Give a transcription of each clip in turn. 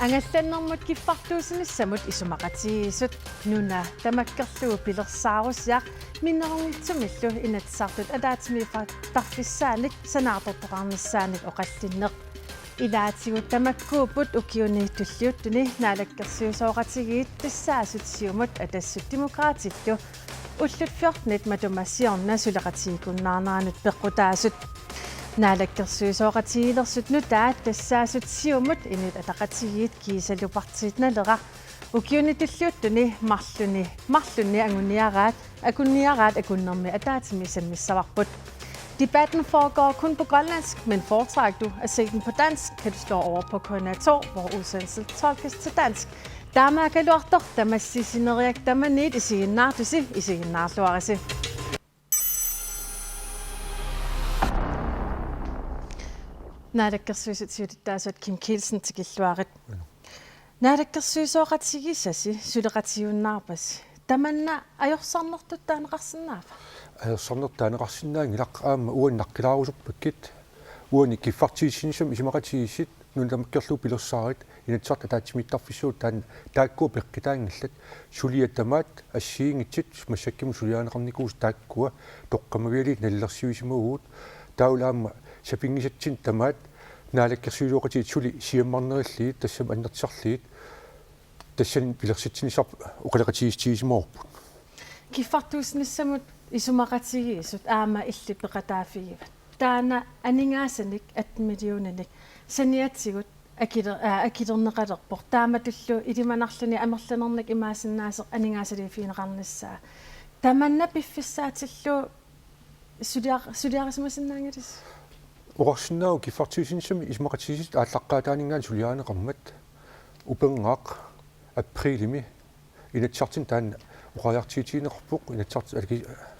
Ангалланнэрмут киффартуусинissамут исумақатигисут нуна тамаккерлугу пилерсааруссиақ миннерунгитсумиллу инатсаартут алаатимифа тарфиссааник санаартортоқарниссааник оқаллиннеқ илаатигут тамаккуупут укиуннииттуллиуттуни наалаккерсиусооқатигиит тассаасутсиумут атассут демократиллу уллут 14 матумассиорна сулеқатигикуннаарнаранут пеққутаасут наалаккерсуисооқатигилерсут нутаат тассаасут сиумут инут атақатигиит кисалупартиитналера укиунитуллиуттуни марлуни ангуниараат акуннерми атаатими саммиссаварпут. Debatten foregår kun på grønlandsk, men foretrækker du at se den på dansk, kan du slå over på KNA2, hvor udsendelsen tolkes til dansk. Danmark er lorter, der man siger sin reakt, der man ikke siger nartusi, i siger nartuarisi. Naadakkersuisutiutittasut Kim Kielsen tikilluarit. Naadakkersuisoqatigisasi suleqatiunnaarpas. Tamanna ajorsaarnertut taaneqarsinnaafa. Ajorsaarnertaaneqarsinnaangi laqaama uannaqqilaarusuppakkit. Uani kiffartiissinisam isimaqatigissit nuntamakkerlu pilersaarit inatsart ataatimiittarfissuut taakkuu peqqitaangallat suliatamaat assiingitsit massakkimu suliaaneqarnikuus taakkua toqqamavialit nallersiuisimuguut taulaamma sapingisatsin tamaat naalakkersuiluoqatiit suli siammarnerilliit tassam annertisarliit tassan pilersitsinisar uqaleqatigistigisimorput kiffartuusnissamut isumaqatigiisut aama illipeqataafigivat taana aningaasanik atmilliunanik saniatsigut akiterneqalerpor taamatullu ilimanarluni amerlanernak imaasinnaase aningaasaliifiineqarnissaa tamanna piffissaatillu suliarisimasinnaangatis Orassinau kiffartiissinisami ismaqatigisit ааllaqqaataaningaan suliaaneqarmat upengaaq aprilimi inatsartin taan uqajartiitiineqarpuq inatsart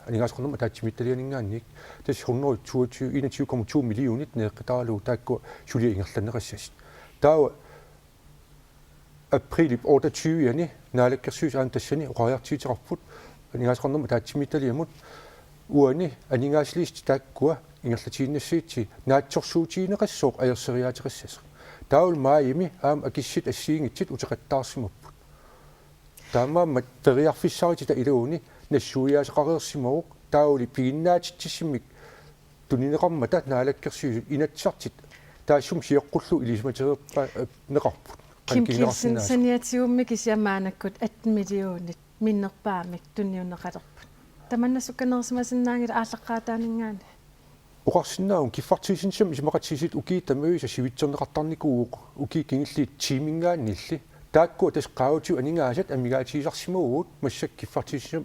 aningaasqornuma taatimittalianingaannik tas 121,2 millionit neeqqitaralu taakku sulia ingerlanneqassas taa aprilip 28 yani naalakkersuus aan tassani uqajartiiteqarput aningaasqornuma taatimittaliamut uani aningaasliist taakkua ingerlatiinnassiitsi naatsorsuutiineqassooq ajerseriaateqassas taul maayimi aam akissit assiingitsit uteqattaarsimapput taamaammat periarfissaaritita iluuni nassuiaaseqareersimaruq tauli piginnaatittissimik tunineqarmata naalakkersuusut inatsartit taassum sieqqullu ilismatereerpa neqarput Kim Kielsen saniatiummik isiamaanakkut 8 millionit minnerpaamik tunniunneqalerput tamannasukkanersimasinnaangila ааllaqqaataaningaani Uqarsinnaun kiffartiissinisam isimaqatigisit ukiitamøisa sivitserneqartarnikuuq ukikingilliit tiimingaannilli taakku tas qaavutiu aningaasat amigaatigisarsimuguut massak kiffartiissinisam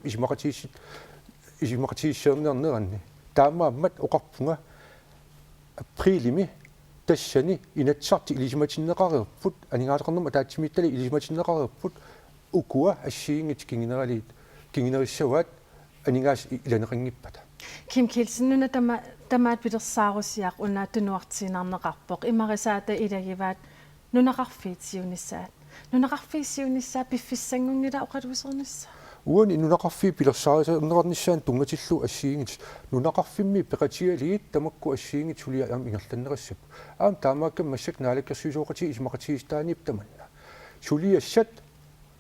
isimaqatigisseernerneranni taamaammat oqarpunga aprilimi tassani inatsarti ilisimatinneqareerput aningaaleqarnuma taatimittali ilisimatinneqareerput ukua assiingit kinginerissavaat aningaas ilaneqangippata Kim Kielsen nuna tamaat pilersaarussiaq unaattunuartiinarneqarpoq imarisaata ilagivaat nunaqarfiitsiunissaa piffissangungila oqaluusernissa uani nunaqarfii pilersaarisernerarnissaan tungatillu assiingit nunaqarfimmi peqatialiit tamakku assiingit sulia aam ingerlanneqassap aam taamaakka massak naalakkersuisooqati ismaqatigistaaniip tamanna suliassat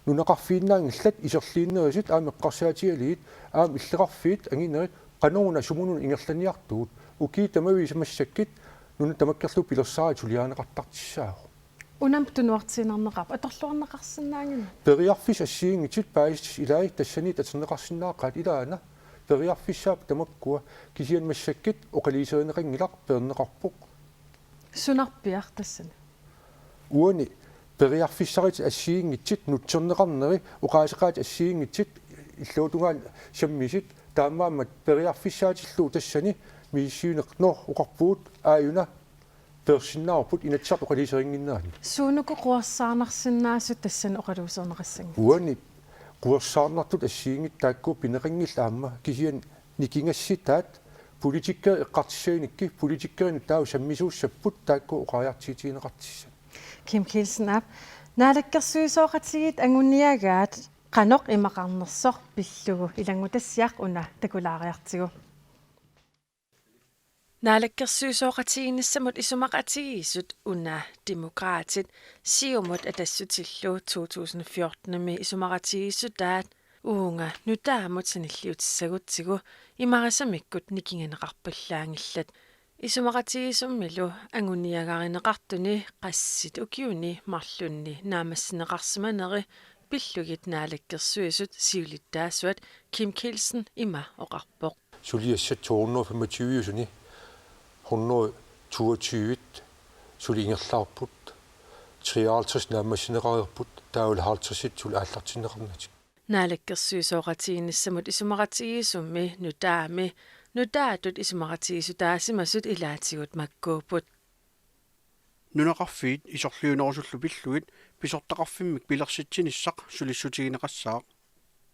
nunaqarfiinnaangillat iserliinnerisut aam eqqarsaatialiit aam illeqarfiit anginerit qanunguna sumunun ingerlaniartuut ukiitamavi samassakit nuna tamakkerlu pilersaarit suliaaneqartartissaaru unam tunuartiinarneqarp atorluarneqarsinnaangina periarfis assiingitsit paistis ilai tassani taterneqarsinnaaqaat ilaana periarfissaap tamakkua kisian massakit oqaliiserineqangilaq perneqarpuq sunarpiar tassani uani periarfissarit assiingitsit nutserneqarneri uqaaseqaat assiingitsit illuutungaan sammisit taamaammat periarfissaatillu tassani miissiuneqnor uqarpuut aayuna persinnaarput inatsart oqaliiseringinnaani suunuku quarssaarnarsinnaasut tassan oqaluuserneqassanga uani quersaarnartut assiingit taakku pineqangill aamma kisian nikingassitaat politikka eqqartissaanikki politikkerin taaw sammisuussapput taakku oqajartiitiineqartissa Kim Kielsen ap naalakkersuisooqatigit anguniagaat qanoq imaqarnersoq pillugu ilangutassiaq una takulaariartigu Naalakkersuusooqatiginissamut isumaqatigisut una demokraatit siumut atassutillu 2014-mi isumaqatigisutaat uunga nutaamut sanilliutissagutigu imarisammikkut nikinganeqarpallaangillat isumaqatigisummilu anguniagarineqartuni qassit ukiuni marlunni naamassineqarsimaneri pillugit naalakkersuisut siulittaasuat Kim Kielsen ima oqarpoq suliassat 225 122 suliingerlaarput 53 naamassineqariarput taulahartsit sul aallartinneqarnatik naalakkersuisooqatiginissamut isumaqatigisummi nutaatut isumaqatigisutaasimasut ilaatigut makkuuput nunaqarfiit isorliunerusullu pilluit pisortaqarfimmik pilersitsinissaq sulissutigineqassaaq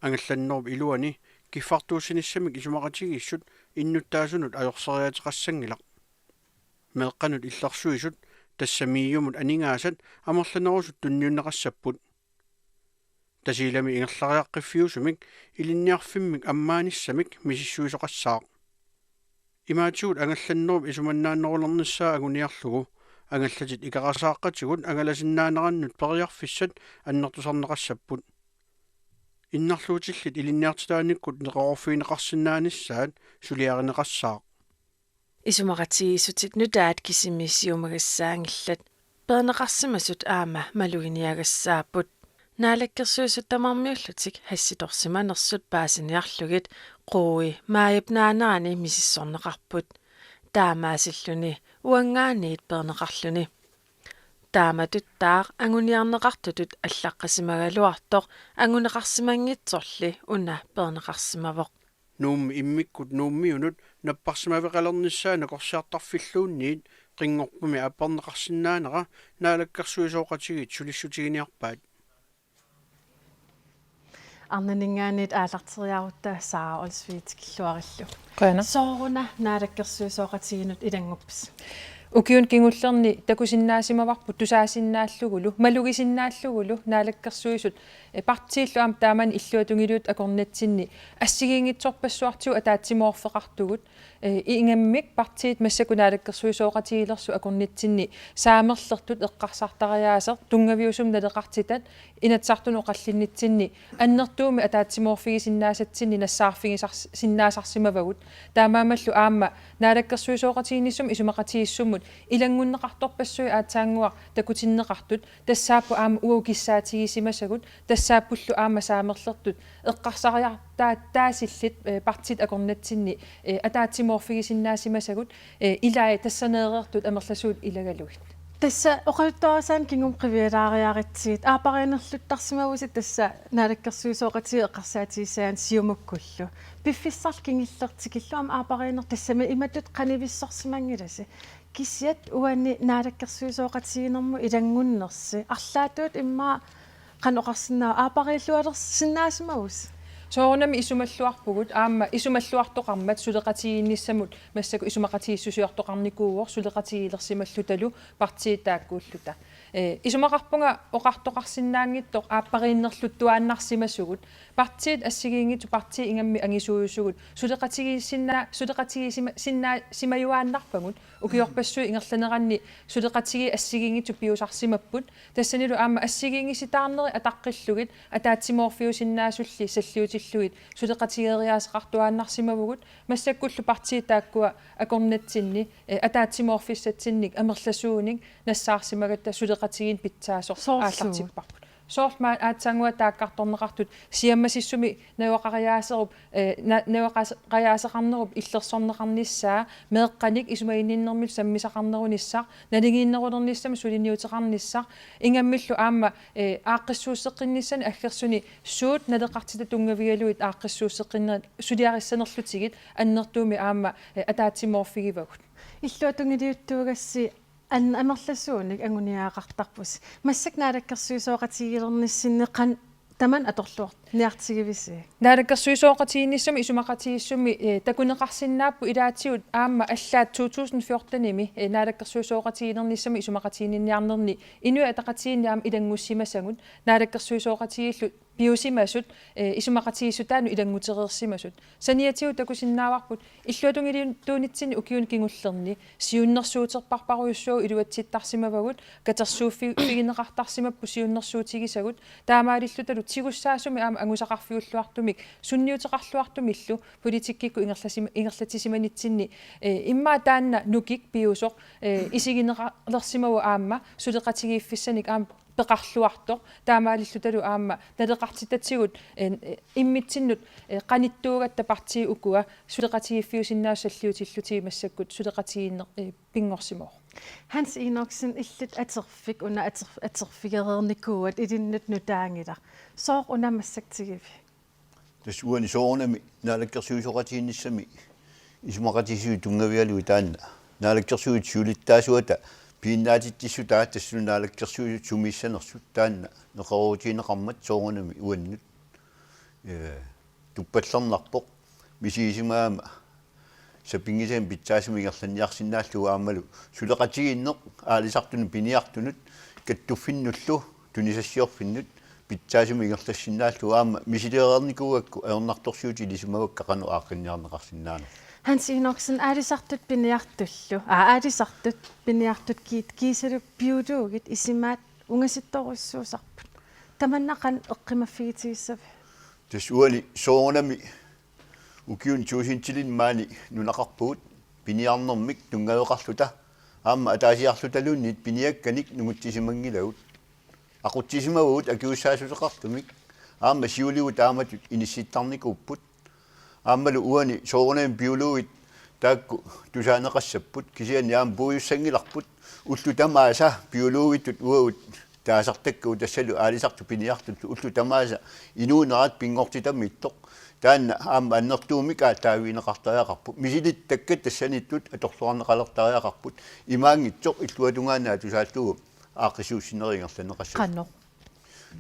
angallannerup iluani kiffartuusinissamik isumaqatigissut innuttaasunut ajorseriateqassangilaq meeqqanut illersuisut tassamiiumut aningaasat amerlanerusut tunniunneqassapput tasilami ingerlariaqqiffiusumik ilinniarfimmik ammaanissamik misissuisoqassaaq imaatigut angallannerup isumannaannerulernissaa aguniarlugu angallatit ikaqasaaqatigut angalasinnaanерannut periarfissat annertusarneqassapput innarluutillit ilinniartitaanikut neqororfiineqarsinnaanissaat suliarineqassaaq isumaqatigissutit nutaat kisimisiumagassaangillat perneqarsimasut aama maluginiagassaapput naalakkersuusutamarmiullutik hassitorsimanersut paasiniarlugit quui maayapnaanerani misissorneqarput taamaasilluni uangaaniit perneqarluni taamatuttaaq anguniarneqartutut allaaqqasimagaluartoq anguneqarsimangitsorli una perneqarsimavoq nuummi immikkut nuummiunut napparsimaveqalernissaa nakorsiartarfilluunniit qingorpumi apperneqarsinnaaneqa naalakkersuisooqatigit sulissutigiниarpaat арнанингаанит аалартериарутта саа олсвиитикиллуариллу qana соорuna naalakkersuisooqatiginut ilanguppas ukiun kingullerni takusinnaasimavarput tusaasinnaalluгулу малугисиннааллугулу наалаккерсуисут партииллу аам таамани иллуатунгилуут акорнатсинни ассигиингитсорпассуартигу атаатсимоорфеқартугут ингаммик партиит массаку наалаккерсуисооqatigilersu акорнатсинни саамерлертут эққарсартариаасер тунгавиусум налеқартитат инатсартуну қаллиннитсинни аннертууми атаатсимоорфигисиннаасатсинни нассаарфигисарсиннаасарсимавагут таамаамаллу аама наалаккерсуисооqatiginisum исумақатигиссуммут илангуннеқарторпассуи аатсаангуар такутиннеқартут тассааппу аама уукиссаатигисимасагут тассааппуллу аама саамерлертут эққарсариартаа таасиллит партит акорнатсинни атаатсимоорфигисиннаасимасагут илаа тассанеерертут амерласуут илагалугит тасса оқалуттарасаан кингум қивиалаариаритсигит аапарианерлуттарсимавусит тасса наалаккерсуисооqatiги эққарсаатигисаан сиумуккуллу пиффиссар кингиллертикиллуам аапарианер тассами иматут қанивиссорсимангиласи кисиат уани наалаккерсуисооqatiginерму илангуннерси арлаатуут иммаа qanoqarsinnaa аапарииллуалерсиннаасимавус соорунами исумаллуарпугут аама исумаллуартоқармат сулеқатигинниссамут массаку исумақатигиссусиортоқарникууор сулеқатигилерсималлуталу партиитааккууллута исумақарпунга оқартоқарсинаангиттоқ ааппариннерлуттуааннарсимасугут партиит ассигиингиту парти ингамми ангисууюссугут симаюааннарпагут укиорпассуи ингерланеранни сулеқатиги ассигиингиту пиусарсимаппут тассанилу аама ассигиингиситаарнери атаққиллугит атаатсимоорфиусиннаасулли саллиутиллугит сулеқатигериаасеқартуааннарсимавугут массаккуллу партиитааккуа акорнатсинни атаатсимоорфиссатсинник амерласууник нассаарсимагатта сулеқатигин питсаасор ааллартиппарпут соорма аатсангуа тааккарторнеқартут сиаммасиссуми навеқариаасеруп навеқариаасеқарнеруп иллерсорнеқарниссаа меэққаник исумаининнэрмил саммисақарнерунissaq налигииннерулерниссами сулиниутеқарниссaq ингаммиллу аама ааққиссууссеққиннissani аггерсуни суут налеқартита тунгавигалуит ааққиссууссеққиннери сулиарissанерлутигит аннертууми аама атаатсимоорфигивагут иллуатунгилиуттуугасси ан амерласууник ангуниаақартарпус массак наалаккерсуисооqatigilernissinneqan таман аторлуарт ниартигивиси наалаккерсуисооqatiginisumi исумақатигиссуми такунеқарсиннааппу илаатигут аама аллаат 2014-ними наалаккерсуисооqatigilernisumi исумақатигинниарнерни инуа атақатигинниаама илангуссимасагут наалаккерсуисооqatigillу biosimasut isumaqatigisutaanu ilangmuteriерсимасут саниатигу такусиннааварпут иллуатунгилиун туунитсини укиун кингуллерни сиуннэрсуутерпарпаруйуссуу илуатситтарсимавагут катерсууффи фигинеқартарсимаппу сиуннэрсуутигисагут таамаалиллуталу тигуссаасуми аама ангусақарфиуллуартумик сунниутеқарлуартумиллу политиккикку ингерлатисиманитсинни имма таанна нукик биусоқ исигинеқарлерсимаву аама сулеқатигииффиссаник аама пеқарлуарто таамаалиллуталу аама налеқартитатсигут иммитсиннут қаниттуугатта партии укуа сулеқатигиффиусиннаассаллиутиллутигимассаккут сулеқатигинне пингорсимоо Hans Enoksen illut aterfik una aterfigereernikkuat ilinnut nutaangila soor unamassaktigi tas uani soornami naalakkersuusoqatiginnissami isumaqatisiu tungavialu taanna naalakkersuut suulittaasuata piinnaatittissutaa tassunu naalakkersuut sumissanersut taanna neqaruutiineqarmat soornami uannut tuppallarnarpoq misiisimaama sapingiseen pitsaasumigerlanniarsinnaallu aammalu suleqatiginneq aalisartunu piniartunut kattuffinnullu tunisassiorfinnut pitsaasumigerlassinnaallu aama misileerernikuakku aernartorsuuti ilisumavakka qanu aaqanniarneqarsinnaana Hans Enoksen aalisartut piniartullu aalisartut piniartut kiisalu biuluugit isimaat ungasittorussuusarput tamannaqan eqqimaffigitigissave tas uani soornami ukiun tuusintilin maani nunaqarpuut piniarnermik tungaeqarluta aamma ataasiarlutalunnit piniakkanik nunguttisimangilagut aquttisimaguut akiussaasuseqartumik aamma siuligu taamatut inissittarnikuupput aammalu uani soornam biologit taakku tusaaneqassapput kisiani aam puuyussangilarput ullu tamaasa biologitut uagut taasartakku tassalu aalisartu piniartut ullu tamaasa inuunerat pingortitamittoq taanna aamma annertuumika taaviineqartariaqarput misilit takkat tassanittut atorluarneqalertariaqarput imaangitsoq illuatungaanaa tusaallugu aaqisuussineringerlaneqassa qanno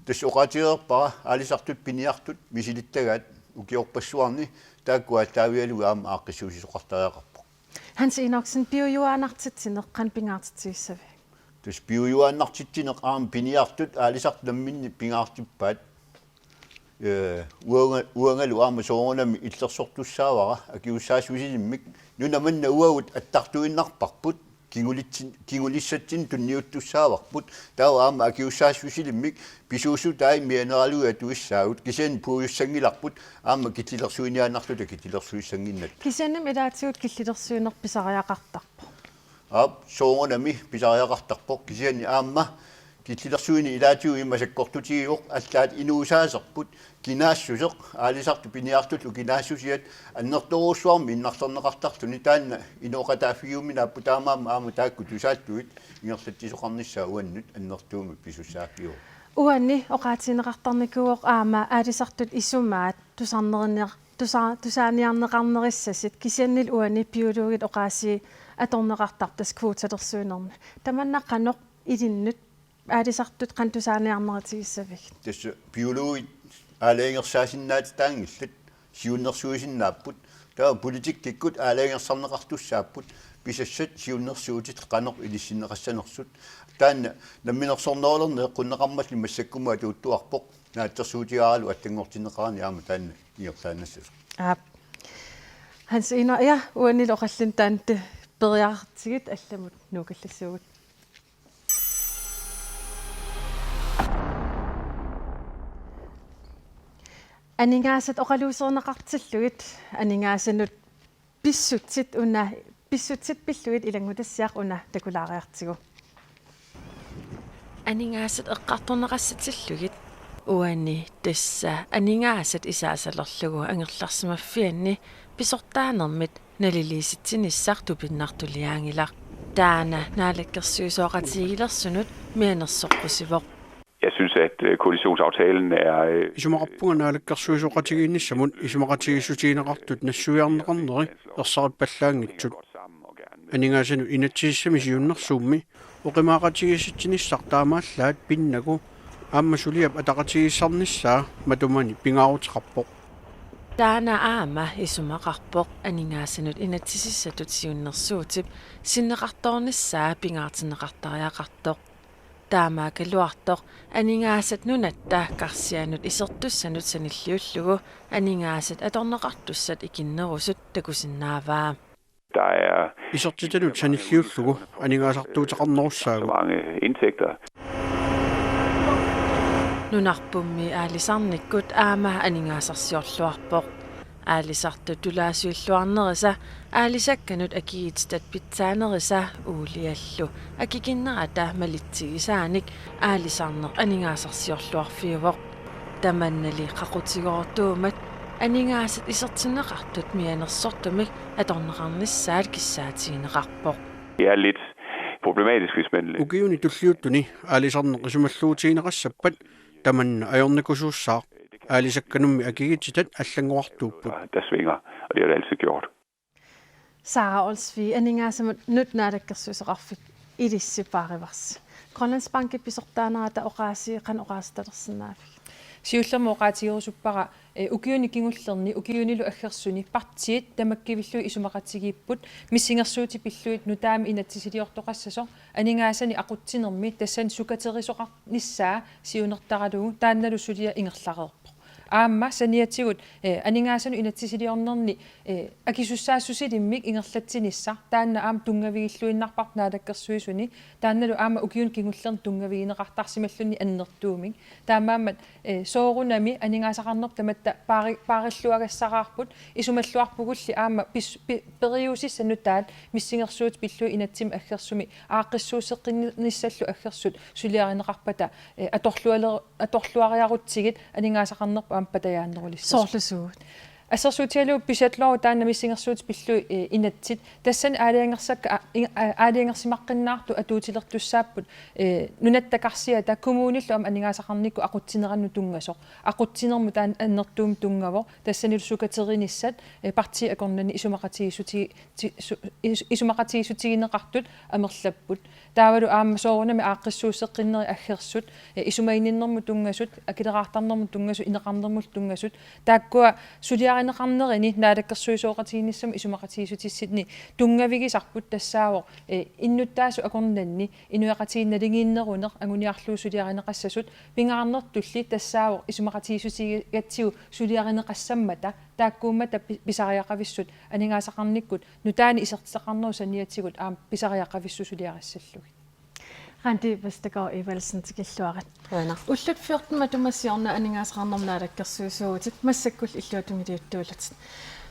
tas oqatigerpara aalisartut piniartut misilittagaat ukiorpassuarni taakkua taavialugu aamma aaqisuusisoqartariaqarput Hans Enoksen biojuaanartitsineqqan pingaartitsissave tas biojuaannartitsineq aam piniartut aalisart lamminni pingaartippaat uangalu aama soornami illersortussaavara akiussaasuisilimmik nunamanna uagut attartuinnarparput kingulissatsin tunniuttussaavarput taa aama akiussaasuisilimmik pisuusu taai mianeraluga tuissaagut kisen puuyussangilarput aama kittilersuiniaannarluta kittilersuissanginnat kisanam ilaatigut killilersuinerpisariaqartarpo soornami pisariaqartarpoq kisiani aamma kittilersuini ilaatigu immasakkortutigiuq allaat inuusaaserput kinaassuseq aalisartu piniartullu kinaassusiat annertoruussuarmi innarlerneqartartuni taanna inoqataafigiumina putaamaama aama taakku tusaalluit ingerlattisoqarnissaa uannut annertuumi pisussaaffiu uanni oqaatineqartarnikuoq aama aalisartut isumaat tusaaniarneqarnerissassit kisiannil uanni biologit oqaasi atorneqartartas kvuutalersuinermi tamannaqqanoq ilinnut aalisartut qantusaaniarneratigissavik tas biologit aalaingersaasinnaatit taangillat siunnersuisinnaaput taa politik tikkut aalaingersarneqartussaapput pisassat siunnersuutit qanoq ilissinneqassanersut taanna namminersorneerlerne qunneqarmalli massakkumaa tuuttuarpoq naattersuutigaaralu attangortineqarani aama taanna iorlaannassas Hans Eno ja uanil oqallun taante periartigit allamut nuukallassugut aningaasat oqaluuserneqartillugit aningaasannut pissutsit pilluit ilangutassiaq una takulaariartigu aningaasat eqqartorneqassatillugit uanni tassa aningaasat isaasalerlugu angerlarsimaffianni pisortaanermit naliliisitsinissartu pinnartuliaangilaq taana naalakkersuusoqatigilersunut mianersorqusivoq Jeg synes, at koalitionsaftalen er... Isumaqappunga naalakkersuusoqatigiinnissamut isumaqatigisutiineqartut nassuiarneqarneri ersarippallaangitsut aningaasanu inatsissami siunnersuummi oqimaaqatigisitsinissaq taamaallaat pinnagu aammassuliap ataqatigissarnissaa matumani pingaaruteqarpoq taana aama isumaqarpoq aningaassanut inatsisissatut siunnersuutip sinneqartornissaa pingaartineqartariaqartoq таамаакалуартоq анингаасат нунатта карсианут исертуссанут саниллиуллугу анингаасат аторнеқартуссат икиннерусут такусиннааваа Isortitanut sanilliullugu aningaasartuutaqarnerussaagu mange indtægter. Nunarpummi aalisarnikkut aama aningaasarsiorluarpoq aalisartu tulaasuilluarnerisa aalisakkanut akiitstat pitsaanerisa uuliallu akikinnerata malitsigisaanik aalisarneq aningaasarsiorluarfiuvoq tamannali qaqutigoortuumat aningaasat isertineqartut mianersortumik atorneqarnissaat kissaatiineqarpoq. Det er lidt problematisk, hvis man ukiuni tulliuttuni aalisarneq isumalluutiineqassappat tamanna ajornikusuussaaq aalisakkanummi akigitsitat allanguartuupput der svinger, og det har det altid gjort. Sara Olsvi aningaassamut nut naadakkersuuseqarfik ilissipaarivarsi. Grønlandsbank episortaanarata oqaasiiqan oqaastalersinnaafik. Siullermooqaatigerusuppara ukiuni kingullerni ukiunilu aggersuni partiit tamakkivillui isumaqatigiipput missingersuuti pilluit nutaami inatsisiliortoqassaso aningaasani aqutsinermi tassan sukaterisoqar nissaa siunertaralugu taannalu sulia ingerlareerpo aamma saniatigut aningaasanu inatsisiliornerni akisussaasusilimmik ingerlatsinissa taanna aam tungavigilluinnarpart naadakkersuisuni taannalu aama ukiun kingullern tungavigineqartarsimallunni annertuumik taamaammat soorunami aningaasaqarnerp tamatta paarilluagassaqaarput isumalluarpugulli aama periusissanutaat missingersuut pillui inatsim aggersumi aaqissuuseqqinnissallu aggersut suliarineqarpata atorluariarutsigit aningaasaqarnerp ampatajaannerulissa Soorlusuut Assersuutialu pisatloru taanna missingersuut pillui inatsit tassan aaliangersimaqqinnaartu atuutilertussaapput nunattakarsiata kommunillu am aningaasaqarnikku aqutsinerannu tungasoq aqutsinermu taan annertuum tungavo tassanilu sukaterinisat parti akornani isumaqatigisutigineqartut amerlapput taavalu aamma soorunami aaqqissuuseqqinneri aggersut isumaininnermu tungasut akileraartarnermu tungasut ineqarnermul tungasut taakkua suliarineqarnerini naadakkersuisooqatiginissam isumaqatigisutissitni tungavigisarput tassaawo innuttaasu akornanni inuaqatiginnaligiinneruneq anguniarluu suliarineqassasut pingaarnertulli tassaawo isumaqatigisutigatsigu suliarineqassammata taakkuummata pisariaqavissut aningaasaqarnikkut nutaani isertiseqarneru saniatigut aam pisariaqavissu suliarissallugi Randi Vestergaard Evalsen tikilluarat. Ullut 14 tumassiorna aningaasaqarnermu naadakkersuisuutit massakkull illuatungiliuttuulatit.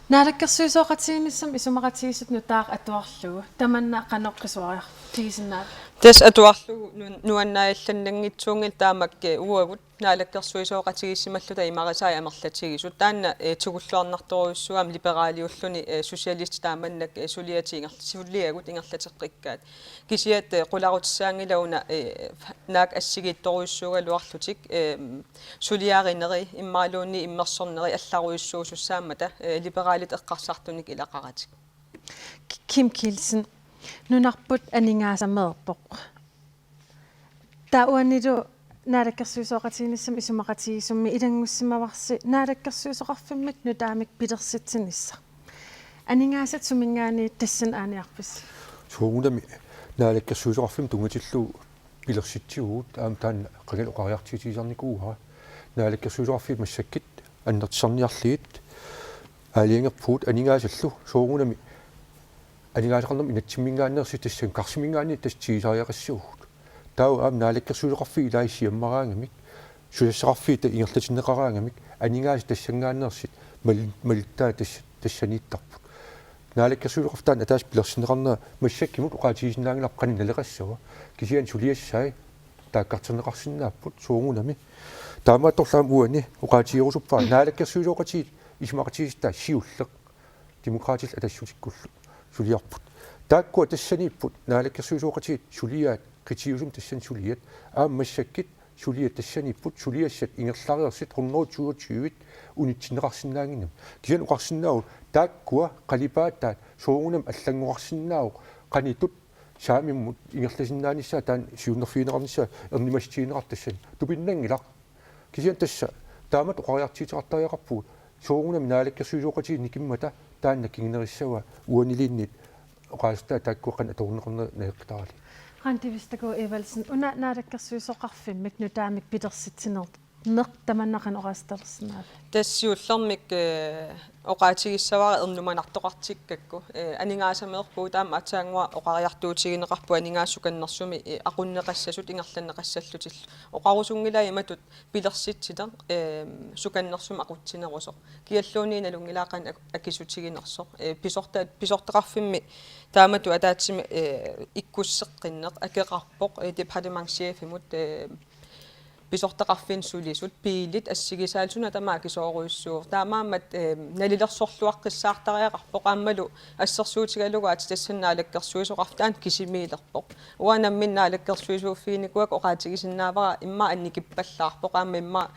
Naadakkersuisooqatiginissam isumaqatigisut nutaaq atuarlugu tamanna qanoqqisuariar tigisinnaat. Tas atuarlugu nuannaallannangitsuungil taamakke uagut naalakkersuisooqatigissimalluta imarisaai amerlatigisut taanna tugulluarnartoruussuam liberaaliulluni sosialist taamannak suliagut ingerlateqqikkaat kisiat qularutsaangilauna naak assigiittoruussuugaluarlutik suliaarineri immaaluunni immersorneri allaruissuusussaammata liberaalit eqqarsartunik ilaqaratik Kim Kielsen nunarput aningaassameerpoq tauanilu naadakkersuisooqatiginissam isumaqatigisummi ilangussimavarsi naadakkersuisoqarfimmik nutaamik pilersitsinissa aningaasat sumingaani tassan aaniarpis suunami naadakkersuisoqarfim tungatillu pilersitsiguut aam taan qagaloqariartigisarnikuuha naadakkersuisoqarfim massakkit annertisarniarliit aaliangerpuut aningaassallu suunami aningaasaqarnam inatsimmingaannersi tassan qarsimingaani tastigisariaqassuut tau am naalakkersuuleqarfi ilaissiammaraangamik suyassaqarfi ta ingerlatinneqaraangamik aningaas tassangaannersit malittaa tassaniittarput naalakkersuuleqarftaan ataas pilersineqarnera massakkimut oqaatigisinnaangilaq qaninaleqassava kisian suliassai taakkarterneqarsinnaapput suungunami taamaattorlaam uani oqaatigirusuppaa naalakkersuuleoqatiit isumaqatigistaa siulleq demokraatil atassutikkullu suliarput taakkua tassaniipput naalakkersuuleoqatiit suliaat kritiusum tassan suliat aammassakkit suliat tassaniipput suliassat ingerlariarsit 120 unitsinneqarsinnaanginam kian uqarsinnaau taakkua qalipaataat suungunam allanguarsinnaau qanitut saamimmut ingerlasinnaanissa taan siunnerfiineqarnissa ernimastiineqar tassan tupinnangilaq kisian tassa taamat oqariartiitaqartariaqarpuut suungunam naalakkersuuleoqatiit nikimmata taanna kinginerissava uaniliinnit oqaastaa taakkua qan atorneqarna naeqtaali Rantivistako Evalsen una naadakkersuisoqarfimmik nutaamik pitersitsinerт neqtamannakan orastarsinnaat тассиуллэрмик оqaатигиссавара эрнуманартоqartikkakku анингаасамеерпуу таама атаангуа оqariartuутигинеqarpu анингаасуканнэрсуми aqunneqassasut ингерланнеqassallutill oqarusungilai imatut pilersitsiter sukannеrsum aqutsinerusoq kialluuni nalungilaaqan akisutiginersoq pisorteqarfimmi таамату атаатсими иккуссеққиннеқ акеқарпоқ департаментчефимут писортеқарфин сулисут пиилит ассигисаалсуна тамаакисооруйуссуур таамаамат налилерсорлуаққиссаартариақарпоқ ааммалу ассерсуутигалугаат тассаннаалаккерсуисоқартаан кисимиилерпоқ уанамминнаалаккерсуисууффиникуак оqaатигисиннаавара имма анникиппаллаарпоқ аама имма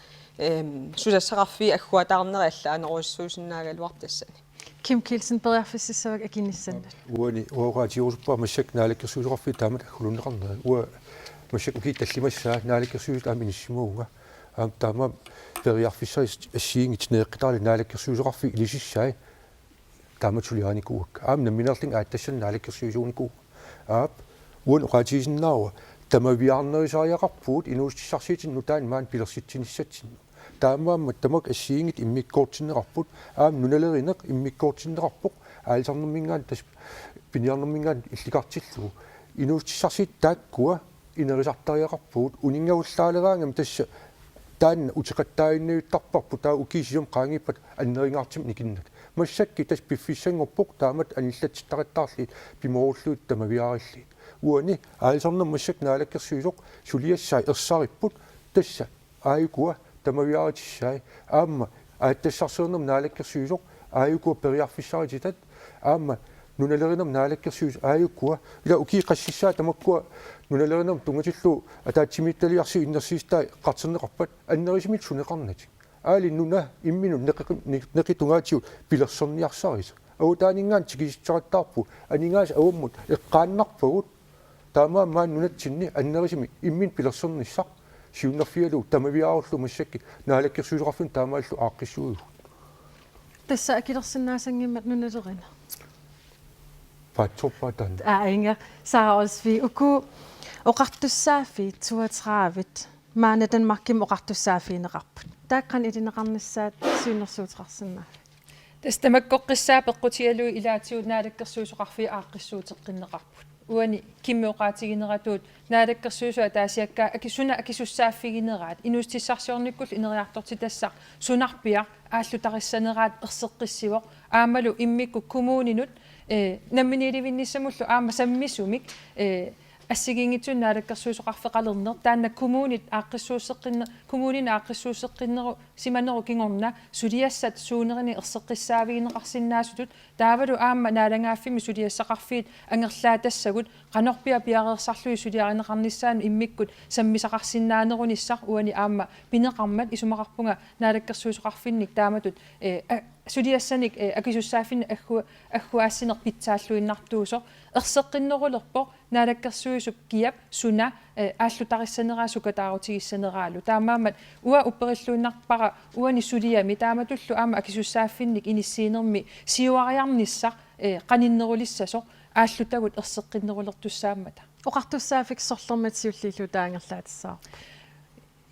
сусассақарфи аггуатаарнериалла анеруиссуусиннаагалуар тассани Kim Kielsen bedriftsisag aginissan уани оqaatiоруппа массак наалаккерсуисоқарфи таамат хулуннеқарнера уа массак укитталлимассаа наалаккерсуис ааминиссимууга таама периарфиссаа ассиингит неэққитаали наалаккерсуисоқарфи илисиссаа тааматулиааникууак аамна минерлин ааттассан наалаккерсуисуунику аап уан оqaatiисиннаава тамавиарнерисариақарпуут инуустиссарсиитин нутаан маан пилерситсиниссатсин таамааммат тамак ассиингит иммиккоортиннеқарпут аам нуналеринеқ иммиккоортиннеқарпоқ аалсарнэрмингаан тас пиниарнэрмингаан илликартиллугу инуустиссарсиит тааккуа инерисартариақарпуут унингавуллаалераангам тасса таанна утеқаттааинниуттарпарпу таа укисиум qaangippat аннерингартим никиннат массакки тас пиффиссангорпоқ таамат аниллатситтақаттаарлит пиморуллуут тамавиариллит уани аалсарнер массак наалаккерсуисоқ сулиассаа ерсариппут тасса ааюкуа тамавиаритиссаа аама ааттассарсуернер наалаккерсуисоқ ааюкуа периарфиссарититат аама нуналеринер наалаккерсуис ааюкуа ила укиқассиссаа тамаккуа нуналеринер тунгатиллу атаатсимитталиарси иннерсиистай қартсернеқарпат аннерисимит сунеқарнати аали нуна иммину неқитунгаатиу пилерсерниарсарис аутаанингаан тикиситсараттаарпу анингаас ауаммут эққааннарпагут таамаа маан нунатсинни аннерисими иммин пилерсерниссақ сиуннерфиалу тамавиаарлу массакки наалаккерсуисоқарфин таамааллу ааққиссуугу тасса акилерсиннаасангиммат нуналерина патсорпатан инга сааосви уку оқартуссаафи 32 маана данмарким оқартуссаафиинеқарпут тааққан илинеқарнассаат сиуннерсуутеқарсиннаа тастамаккоққиссаа пеққутигалуи илаатиу наалаккерсуисоқарфи ааққиссуутеққиннеқарпут уани киммеоqaатигинератуут наалаккерсуисуа таасиаккаа акисуна акисуссааффигинераат инуустиссарсиорниккул инериарторти тассақ сунарпиа ааллутариссанераат ерсеққиссивоқ аамалу иммикку кумуунинут намминиливинниссамуллу аама саммисумик ассигингитсун наалаккерсуисоқарфеқалернер таанна коммунит ааққиссуусеққинне коммунин ааққиссуусеққиннеру симанеру кингорна сулиассат суунерини ерсеққиссаавигинеқарсиннаасутут таавалу аама наалангааффими сулиассақарфиит ангерлаатассагут қанорпиа пиареерсарлуи сулиаринеқарниссаан иммиккут саммисақарсиннаанеруниссар уани аама пинеқармат исумақарпунга наалаккерсуисоқарфинник тааматут сулиассаник акисуссааффин аггуаассинер питсааллуиннартуусо ерсеққиннерулерпо наалаккерсуисуп киап суна ааллутариссанераа сукатаарутигиссанераалу таамаамат уа уппериллуиннарпара уани сулиами тааматуллу аама акисуссааффинник иниссиинерми сиуариарниссақ қаниннерулиссасо ааллутагут ерсеққиннерулертуссааммата оқартуссаафик сорлермат сиуллииллу таангерлаатиссаа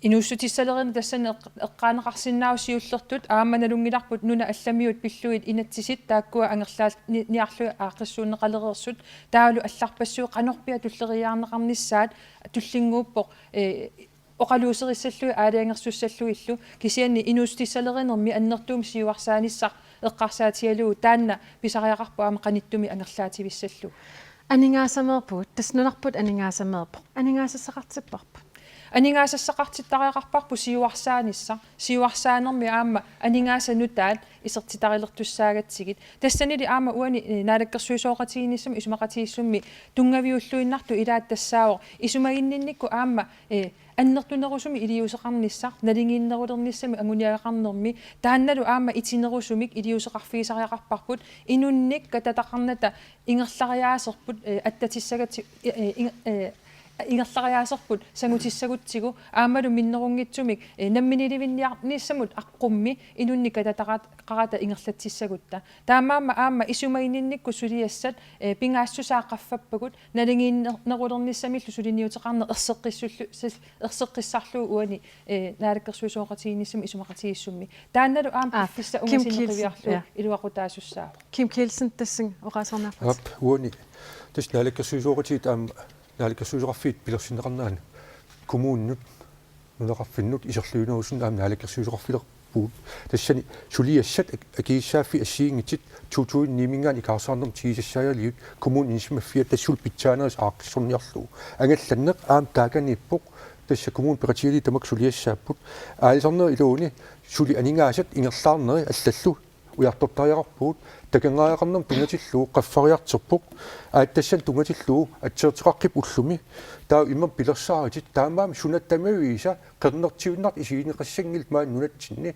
инуссутиссалерина тассан эққаанеқарсиннаау сиуллертут ааманалунгиларпут нуна алламиут пиллуит инатсисит тааккуа ангерлаал ниарлуи аақиссуунеқалереерсут таалу алларпассуу қанорпиа туллериаарнеқарниссаат туллингууппоқ оқалуусериссаллуи аалиангерсуссаллуи иллу кисианни инуустиссалеринерми аннертуум сиуарсааниссар эққарсаатигалуу таанна писариақарпу аама қаниттуми ангерлаативиссаллу анингаасамеерпут таснунарпут анингаасамеерпо анингаасассақартиппарпу анингаасассақартиттариақарпарпу сиуарсаанерми аама анингаасанутаат исертитарилертуссаагатсигит тассанили аама уани наалаккерсуисооқатигиниссами исумақатигиссумми тунгавиуллуиннарту илааттассаавор исумагиннинникку аама аннертунерусуми илиусеқарниссар налингииннерулерниссами ангуниагақарнерми таанналу аама итинерусумик илиусеқарфигисариақарпарпут инунник кататақарната ингерлариаасерпут аттатиссагати ингерлариаасерпут сангутиссагутсигу аамалу миннерунгитсумик намминиливинниарниссамут аққумми инунника татақарата ингерлатсиссагутта таамаама аама исумаининникку сулиассат пингаассусааққаффаппагут налингииннерулерниссамиллу сулиниутеқарне ерсеққиссарлуу уани наалаккерсуисооқатигинниссами исумақатигиссумми таанналу аама фисса унгасинеқивиарлу илуақутаасуссаа Kim Kielsen тассин оqaasarnaarpat ап уани тас налаккерсуисооқатигит аама налаккерсуисоқарфиит пилерсинеқарнаани коммууннут нунеқарфиннут исерлуинуусун аама налаккерсуисоқарфилерпуут тассани сулиассат акииссааффи ассиингитит тутуин нимингаани каарсаарнер тигисассаалиут коммуун инсимаффиа тассул питсаанерис ааққиссорниарлуу ангалланнеқ аама тааканиппоқ тасса коммуун пеқатиали тамак сулиассааппут аалисарнер илууни сули анингаасат ингерлаарнери аллаллу уяртортариақарпуут такангаақарнам тунгатиллуу qaffariarterpuq ааttассан тунгатиллуу атсиертеқарқип уллуми таа иммам пилерсааритит таамаами сунаттамавииса қернертивиннарт исигинеқассангил маан нунатсинни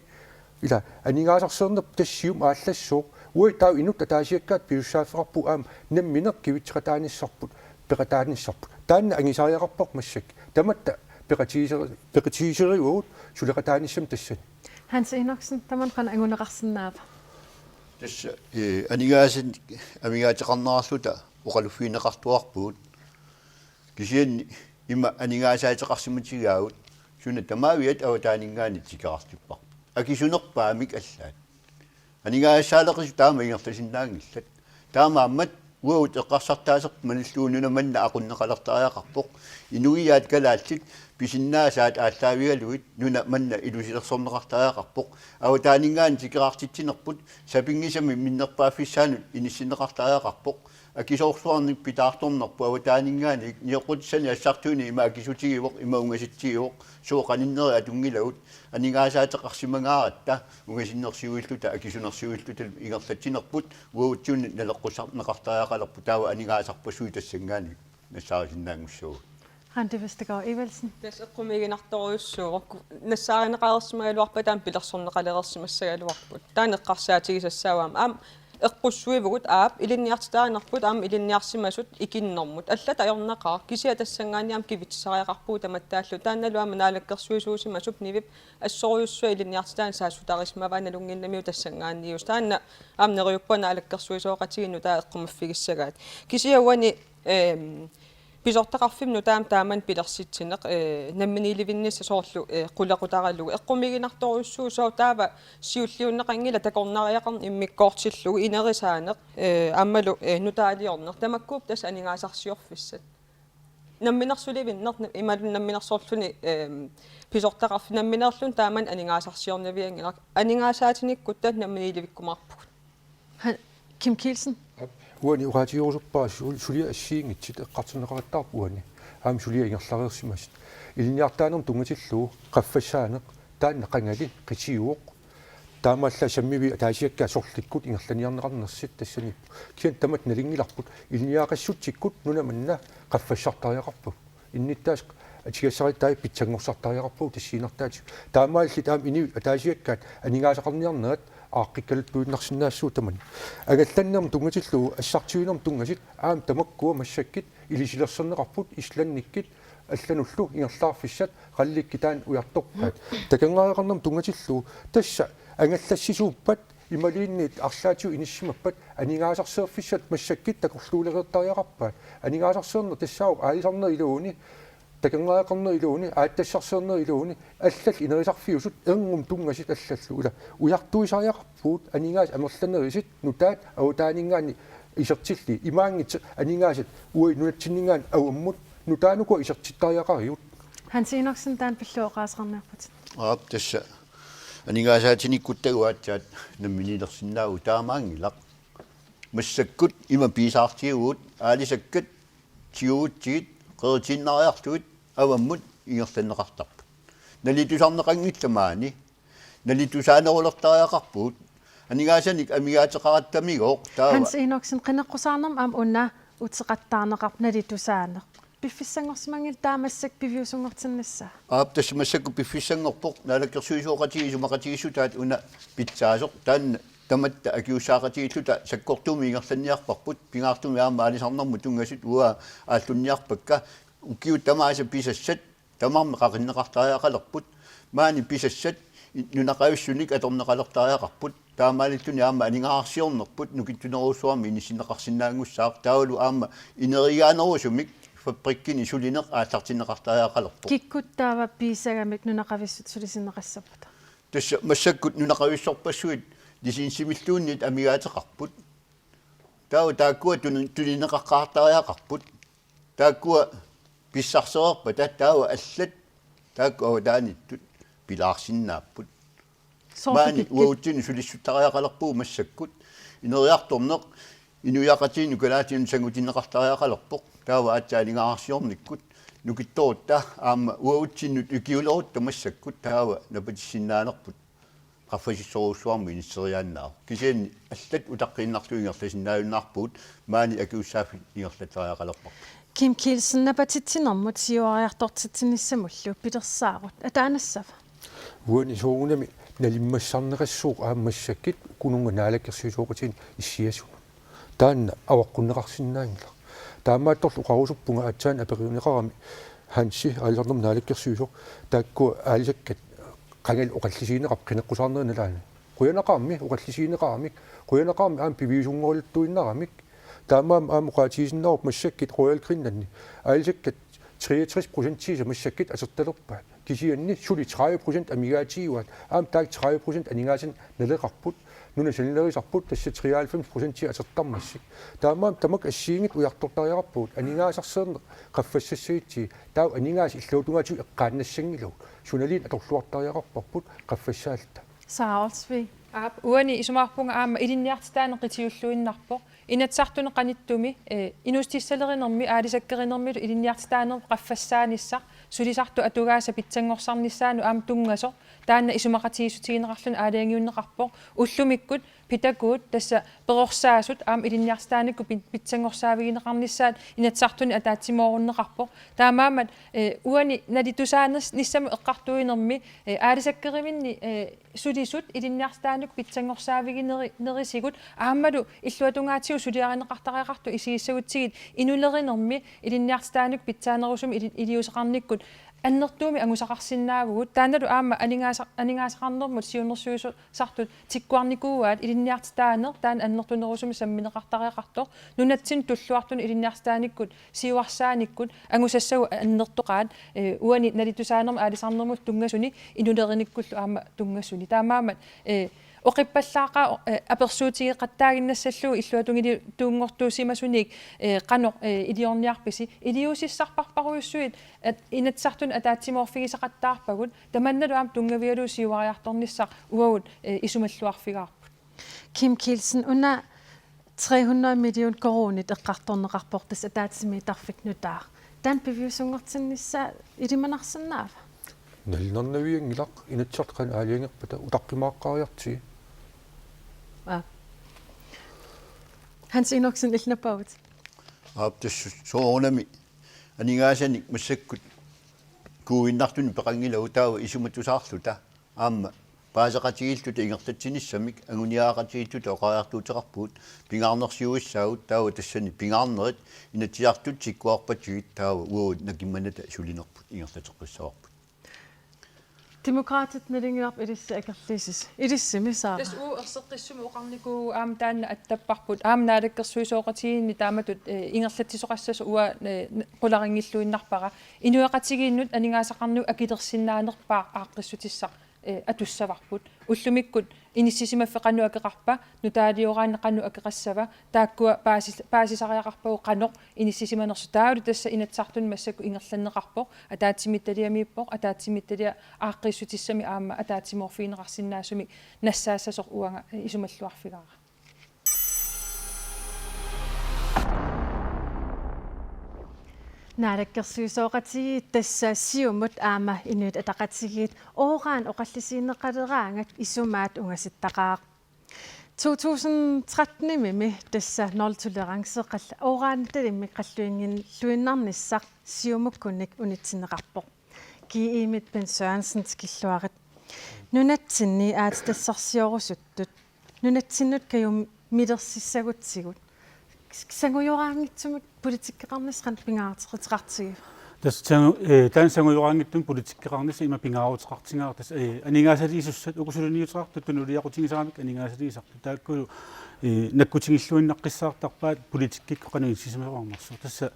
ила анингаасарсернеп тассиум ааллассоо уи таа инут атаасиаккаат пиуссааффеқарпу аама намминеқ кивитсеқатааниссарпут пеқатааниссарпут таанна ангисариақарпоқ массак таматта пеқатиисериуут сулеқатааниссам тассани Hans Enoksen таман қан ангунеқарсинаава тасса анигаасын амигаатеқарнерарлута оқалуффиинеқартуарпуут кисианни има анигаасаатеқарсиматигаавут суна тамаавиат аватаанингаани тикеқартиппар акисунерпаамик аллаат анигаасаалеқису таама ингертасиннаангиллат таамааммат уут эққарсартаасеқ маниллуунуна манна ақуннеқалертариақарпоқ инуиаат калааллит писиннаасаат ааллаавигалуит нуна манна илусилерсорнеқартариақарпоқ аватаанингаани тикеқартитсинерпут сапингисами миннерпааффиссаанут иниссинеқартариақарпоқ акисоорсуарни питаарторнерпу аватаанингаани ниоқутсани ассартууни има акисутигивоқ има унгаситсигивоқ сооқаниннери атунгилавут анигаасаатеқарсимагааратта унгасиннерсиуиллута акисунерсиуиллута ингерлатсинерпут уутсуунни налеққусарнеқартариақалерпу таава анигаасарпасуи тассангаани нассаарисиннаангуссуу Randi Vestergaard Evelsen Tässä kummiginartoruissuuq nassaarinaqarersmagaluarpataam pilersorneqalerersmassagaluarput taaneqqarsaatigisassaavaam aam eqqussuivugut aap ilinniartitaanerput aam ilinniarsimasut ikinnermut allata ajornaqaa kisia tassangaaniam kivitsariaqarpuu tamattaallu taannaluama naalakkersuisuusimasup nivip assoruyussua ilinniartitaan saasutarismavaanalunginnamiu tassangaannius taanna aam neriuppa naalakkersuisooqatiginu taa eqqumaffigiссагаат kisiauani писортақарфимну тааман пилерситсинеқ намминиливиннисса соорлу қулеқутаралугу эққумигинарторуссуу соо таава сиуллиуннеқангила такорнариақарни иммиккоортиллугу инерисаанеқ аммалу нутаалиорнер тамаккууп тас анигаасарсиорфиссат намминерсуливиннер ималун намминерсоорлуни писортақарфи намминерлун тааман анигаасарсиорнавиангилар анигаасаатиниккуттат намминиливиккумарпугут Kim Kielsen уани ураатиорусуппаа сулиа ассиингитсит эққартунеқараттаарпу уани аам сулиа ингерлариерсимасит илниартаанерм тунгатиллуу qaffassaanеқ таанна қангали қисиуоқ таамаалла саммиви таасиакка сорликкут ингерланиарнеқарнерсит тассани киан тамат налингиларпут илниаақассутсиккут нунаманна qaffassaартариақарпу инниттаас атигассариттай питсангорсартариақарпу тассиинертаати таамаалли таам ини таасиаккаат анигаасақарниарнерат ааққиккалуттуиннарсинаассуу тамани агалланнерм тунгатиллуу ассартиуинерм тунгасит аам тамаккуа массаккит илисилерсернеқарпут исланниккит аллануллу ингерлаарфиссат қалликки таан уярторпаат такангаақарнерм тунгатиллуу тасса ангаллассисууппат ималиинниит арлаатиу иниссимаппат анигаасарсеерфиссат массаккит такорлуулереертариақарпаат анигаасарсеернер тассаау аалисарнер илууни такангаақарнер илууни ааттассарсеернер илууни аллал инерисарфиусут энгум тунгасит аллаллу ула уяртуисариақарпуут анингаас амерланерисит нутаат аутаанингаани исертилли имаангит анингаасит уи нунатсиннингаан ауаммут нутаануко исертиттариақариут Hans Enoksen таан пиллуоqaasarnaarput аап тасса анигаасаатиниккуттагуаатсаат намминилерсиннаау таамаангилақ массаккут има писаартиуут аалисаккат тиуутсиит qeertinnaariartuit avammut ingerlanneqartarput nalitusarneqanngillamаани nalitusaanerulertariaqarpuut анигааsanik амигааteqarattamigoq taava Hans Enoksen qinneqqusаарnam aam unna utseqattaarneqarp nalitusaaneq piffissangorsimangil taamassak piviusungortinnassa aap tasmassakku piffissangorpoq naalakkersuisuoqatigisumaqatigisutaat una pitsaasoq taanna tamatta akiussaaqatiilluta sakkortuumi ingerlanniarparput pingaartumi aama aalisarnermu tungasut uaa ааллунниарпакка ukiu tamaasa pisassat tamarme qaqinneqartariaqalerput maani pisassat nunaqavissunik atorneqalertariaqarput taamaalittuni aama aningaarsiornerput nukittuneruussuarmi inissinneqarsinnaangussaaq taulu aama ineriaanerusumik fabrikkini sulineq aallartinneqartariaqalerput kikkuttaava piisagamik nunaqavissut sulisinneqassapata tassa massakkut nunaqavissorpassuit disinsimilluunnit amigaateqarput taakkua tulineqaqqaartariaqarput taakkua pissarsererpa tattaawa allat taakkua taanittut pilaarsinnaapput maani uauttini sulissuttariaqalerpuu massakkut ineriartorneq inuyaqatiinu kalaatinu sangutinneqartariaqalerpoq taawa atsaalingaarsiornikkut nukittorutta aama uautsinnut ukiulerutta massakkut taawa napatissinaanerput qaffasissoruussuarmu inisseriaannaa kisianni allat utaqqinnartuingerlasinnaayunnaarpuut maani akiussaafi ingerlatariaqalerpoq Kim Kielsen napatittinermut siuariartortittinissamullu pilersaarut ataanassava uani sounami nalimmassarneqassuuq aammassakit kununga naalakkersuisuuqatiin issiasun taanna awaqquneqarsinnaangila taamaattorlu qarusuppunga atsaan aperiuneqarami hansi alisarnum naalakkersuisuuq taakkua aalisakkat qangal oqallisiineqap qineqqusarnernaalaana quyanaqarmi oqallisiineqaramik quyanaqarmi aam piviisungorultuinnaramik taamaam aamuqaatiisinnarup massakkit royalgrinnanni aalisakkat 63% tiisa massakkit asertalerpaa kisianni suli 30% amigaatiiuat aam taak 30% aningaasian naleqarput nunasanillerisarput tassa 93% ti asertarmassik taamaam tamak assiingit ujartortariaqarpuut aningaasarseerne qaffassassiitti taa aningaas illuutungaatu eqqaannassangilu sunaliin atorluartariaqarparput qaffassaalta Saaralsvi uani isumarpunga aama ilinniartitaaneqitiulluinnarpoq inatsartune qanittumi inustissaleриnermi aalisakкеринермилу ilinniartitaaner qaffassaanissaq sulisartu atugaasa pitsangorсарнissaanu aam tungaso taanna isumaqatiisutigineqarlun aaliangiunneqarpoq ullumikkut pitakuut tassa perorsaasut aam ilinniartitaanikku pitsangorsaavigинеqarnissaat inatsartuni ataatsimoorunneqarpoq taamaamat uani nalitusaanes nissamu eqqartuinermi aalisakкериminni sulisut ilinniartitaanikku pitsangorsaavigинерisigut aammalu illuatungaatigu suliarineqartariaqartu isigissagutigit inulerinermi ilinniartitaanikku pitsaanerusumi iliuseqarnikkut аннертууми ангусақарсиннаавгут таанналу аама анигаасақарнермут сиунерсуису сартут тиккуарникууаат илинниартитаанер таан аннертунерусуми самминеқартариақартоқ нунатсин туллуартуни илинниартитааниккут сиуарсааниккут ангусассагу аннертоқаат уани налитусаанерма аалисарнермут тунгасуни инулериниккуллу аама тунгасуни таамаамат оқиппаллааqa аперсуутигеқаттаагиннассаллуу иллуатунгили туuнгортуусимасуник қано илиорниарписи илиусиссарпарпаруйуссуит инатсартун атаатсимоорфигисақаттаарпагут таманналу аам тунгавиалуу сиуариарторниссақ уагут исумаллуарфигаарпут Kim Kielsen una 300 million koronit eqqartorneqarportas ataatsimmiitarfiknutaaq taan piviusungertinnissa ilimanarsannaava nalnernaviangilaq inatsartqan aaliangerpata utaqqimaaqqaariarti Hans Enoksen ilnapaut aaptassu soornami aningaasani massakkut kuuinnartuni peqangilau taawa isumatusaarluta aamma paasaqatigilluta ingertatsinnissamik anguniaaqatigilluta oqaartuuteqarpuut pingaarnersiuissaagut taawa tassani pingaarnerit inatsiartut sikkuarpatigit taawa uut nakimmanata sulinerput ingertateqqissaarput Demokraatit nalingiarp ilissa akerlisis ilissimi saara тас уу ерсеққиссуми оқарнику аама таанна аттаппарпут аама наалаккерсуисооқатигинни тааматут ингерлатсисоқассасу уа қуларингиллуиннарпара инуяқатигииннут анигаасақарну акилерсиннаанерпаа ааққиссутиссақ атуссаварпут уллумиккут иниссисимаффеқану акеқарпа нутаалиораанеқану акеқассава тааккуа паасисариақарпагу қаноқ иниссисиманерсу таалу тасса инатсартун массаку ингерланнеқарпоқ атаатсимитталиамииппоқ атаатсимитталиа ааққиссутиссами аама атаатсиморфиинеқарсинаасуми нассаассасоқ уанга исумаллуарфигаара Naalakkersuisooqatigit tassaassiumut aama inuit ataqatigit ooraan oqallisiinneqaleraangak isumaat ungasittaqaaq 2013 mimi tassa noltoleranceqalla ooraanitalimmi qalluingin luinnarnissaq siumukkunnik unitsineqarpoq kiimit Ben Sørensen skilluarit nunatsinni aatitassarsiorussuttut nunatsinut kayum milersissagutsigut sangujoraangitsumik politikkeqarnisqan pingaarteqartigiva тас таан сангуйораангиттун политиккеқарнис има пингаарутеқартингаа тас анигаасалиисуссат укусулуниутеқарту тунулиақутигисарамик анигаасалиисарту тааккулу наккутигиллуиннаққиссаартарпаат политиккикко қануисисимавармарсу тасса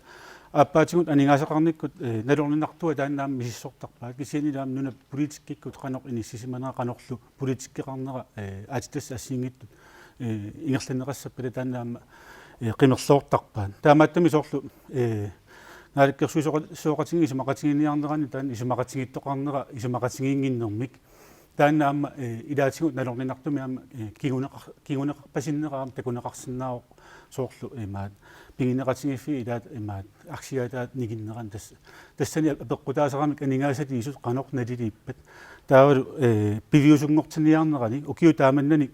аппаатигут анигаасақарниккут налорнинартуа тааннаам мисиссортарпаа кисианилаам нуна политиккиккут қанеқ иниссисиманаа қанерлу политиккеқарнера аатитас ассиингиттут ингерланеқассаппала тааннаама қимерлоортарпаан таамааттами соорлу нааликкерсуисоқатиги исумақатигиниарнерани таан исумақатигиттоқарнера исумақатигиингиннэрмик тааннаама илаатигут налорнинартуми аама кигунеқарпасиннераам такунеқарсиннаавоқ соорлу имаат пигинеқатигиффи илаат имаат арсиаатаат нигиннеран тассани апеққутаасарамик анигаасалиисут қанеқ налилииппат таавалу пивиусунгортиниарнерани укиу тааманнани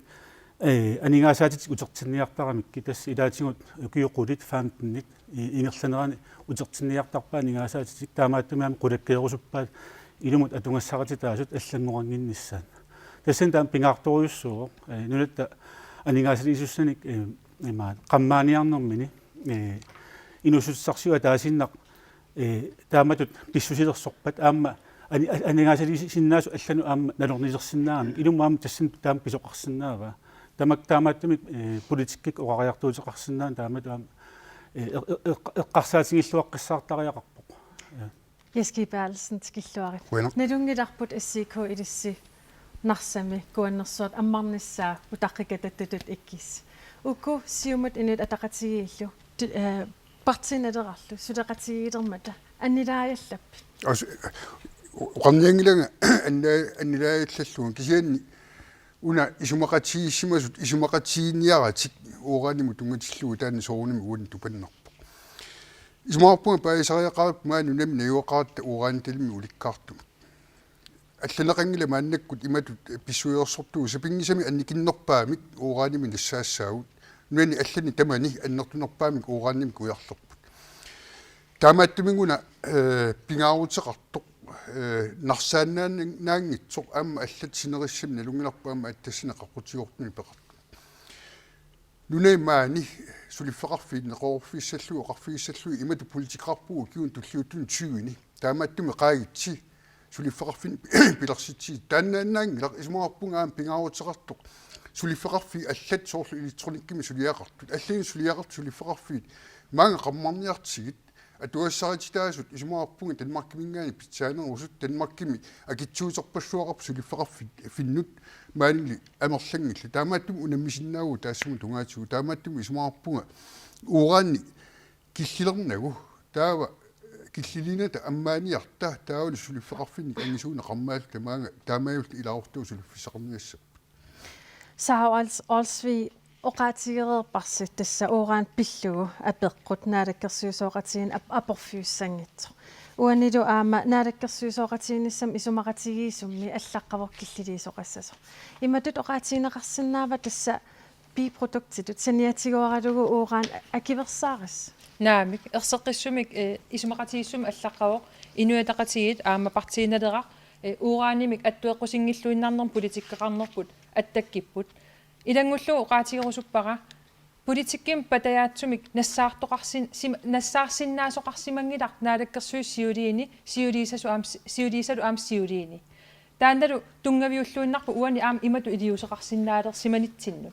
анигаасаатит утертинниартарамикки тасс илаатигут укиуқулит фаамтиннит ингерланерани утертинниартарпаа анигаасаатит таамааттумиам қулаккеерусуппаат илумут атунгассаратитаасут аллангорангиннissaан тассан таам пингаарторюссуу нунатта анигаасалиисуссаник имаат қаммааниарнэрмини инусуссарсуа таасиннақ тааматут писсусилерсорпат аама анигаасалиисиннаасу аллану аама налорнисерсиннаами илумаама тассан таам писоқарсинаава тамактаамааттумик политиккик оqariartuuteqarsinnaан таамату аама эққарсаатингиллуаққиссаартариақарпоқ Jesper Bertelsen skilluarit налунгиларпут ассико илисси нарсами куаннерсуат аммарнissaa утаққикататтутут иккис уку сиумат инут атақатигииллу партинадерарлу сулеқатигиилермата аннилааярлап уқарниангилага аннилааярллаллуун кисианни уна исумақатигиссимасут исумақатигинниаратик уораниму тунгатиллугу таанна сооруними уанни тупаннарпо исумаарпунга паисариақарап маanu нами наюоқаратта уорааниталими уликкаартума алланеқангила мааннаккут иматут писсуйерсортуу сапингисами анникиннерпаамик уорааними нассаассаагут нуани аллани тамани аннертунерпаамик уорааннимик уярлерпут таамааттумингуна пингаарутеқартоқ нарсаанаангитсоқ аама аллат синериссами налунгиларпаама аттассинеқаққутигортуни пеқарту нунаймаани сулиффеқарфиит неқорфиссаллуи оқарфигиссаллуи имату политикқарпугу киун туллиуттун тюгини таамааттуми қаагитси сулиффеқарфин пиларситси тааннааннаангилақ исмаарпунгаам пингаарутеқартоқ сулиффеқарфи аллат соорлу электрониккими сулиақартут аллани сулиақарт сулиффеқарфиит маанга қаммарниартигит атуассарититаасут исмаарпунга танмаркимингаани питсаанерусут танмаркими акитсуутерпассуақарпу сулиффеқарфит финнут маанили амерлангилла таамааттум унаммисиннаагу таассуму тунгаатигу таамааттум исмаарпунга уораанни киллилернагу таава киллилината аммааниарта таавали сулиффеқарфинни ангисууна қармаалта маанга таамаавут илаортуу сулиффисақарниасса саавалс олсви оqaatigereerparsit tassa uuraan pillugu apeqqut naalakkersuusooqatigin aporfiussangitso uanilu aama naalakkersuusooqatiginissam isumaqatigiisummi allaqqavor killiliisoqassaso imatut oqaatigineqarsinnaava tassa biproduktitut saniatiguaralugu uuraan akiversaaris naamik erseqqissumik isumaqatigissum allaqqavor inuataqatigit aama partiinaleqa uuraanimik attueqqusingilluinnarnerm politikkaqarnerput attakkipпут илангуллу оqaatigerusuppaqa политикким патаяатсумик нассаарсиннаасоqarsimangilaq naalakkersuus siuliisalu aam siuliini таанналу тунгавиуллуиннарпу уани аам имату илиусеqarsinnaалер симанитсинну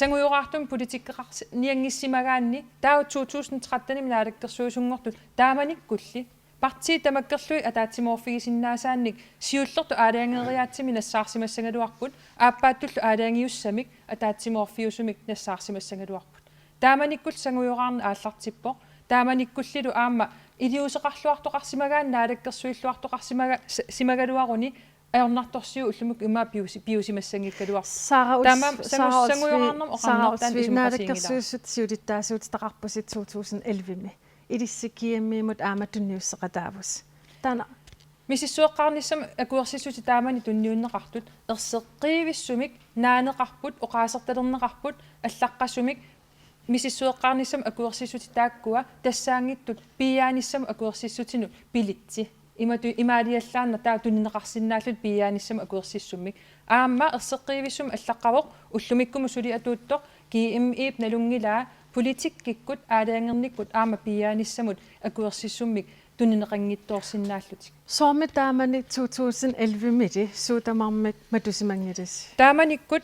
сангуйораартум политиккеqars ниангиссимагаанни таа 2013-ними naalakkersuusunngortut тааманиккулли парти тамаккерлуи атаатсимоорфигисиннаасаанник сиуллерту аалаангериаатсими нассаарсимассангалуарпут ааппааттуллу аалаангиуссамик атаатсимоорфиусумик нассаарсимассангалуарпут тааманиккул сангуйораарна ааллартиппо тааманиккуллилу аама илиусеқарлуартоқарсимагаан наалаккерсуиллуартоқарсимага симагалуаруни аернарторсиу уллумук имаа пиусимассангиккалуар сангуйораарнам оқарнартаан наалаккерсуussut siulittaasuut taqarpusit 2011-ми илиссикиаммиимут ааматунниуссеқатаавус таана мисиссуэққарниссам акуерсиссути таамани тунниуннеқартут ерсеққиивиссумик наанеқарпут оқаасерталернеқарпут аллаққасумик мисиссуэққарниссам акуерсиссути тааккуа тассаангиттут пиааниссам акуерсиссутину пилитси имату имаалиаллаанна таа туннеқарсиннааллут пиааниссам акуерсиссуммик аама ерсеққиивиссум аллаққавоқ уллумиккуму сули атууттоқ киимиип налунгилаа политиккиккут аалаангерниккут аама пиааниссамут акуерсиссуммик тунинеқангиттуорсинааллутик Somme taamani 2011 miti suutamarmik matusimangilisi. тааманиккут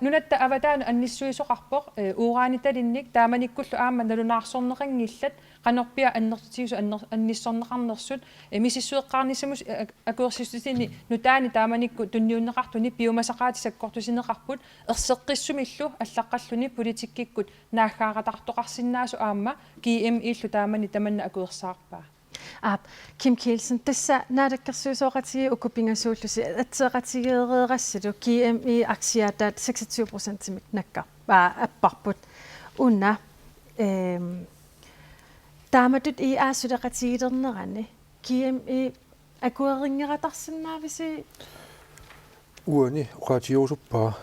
нунатта аватаана анниссуисоқарпоқ уураанитталинник тааманиккуллу аама налунаарсорнеқангиллат qanорпиа аннертитигусу анниссорнеқарнерсут мисиссуеққарнисамус акуерсистини нутаани тааманикку тунниуннеқартуни пиумасақаатисаккортусинеқарпут ерсеққиссумиллу аллаққаллуни политиккиккут наахааратартоқарсинаасу аама GMI-ллу таамани таманна акуерсаарпаа Kim Kielsen, tässä nähdäkkäisyysoqatii ukupingassuullusi atseqatigeereerassatu GMI aksiaataat 26% nakka apparput unna taamatut I aasudeqatigilernerani GMI akuerinngeratarsinnaavisi uani oqatiusuppaa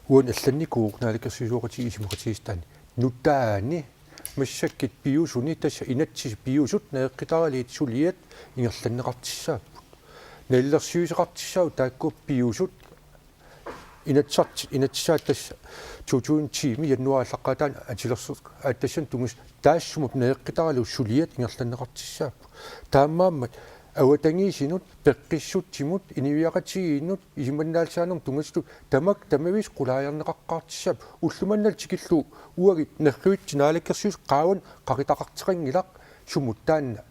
uani allanikuuq naalikkersuusoqatii isimuqatiistaan nutaani массаккит пиусуни тасса инатсис пиусут неэккитаралиит сулиат ингерланнеқартиссааппут наллерсуисеқартиссау таакку пиусут инатсаат тасса тутуунтими яннуааллаққатаан атилерсут аттассан тунгус таассумут неэккитаралу сулиат ингерланнеқартиссааппу таамааммат аватангиисинут пеққиссутсимут инивиақатигииннут исиманнаалсаанерм тунгасту тамавис қулааярнеқаққартиссап уллуманнал тикиллу уагит нерриутсинаалаккерсуус qaаван қақитақартеқангилақ сумуттаанна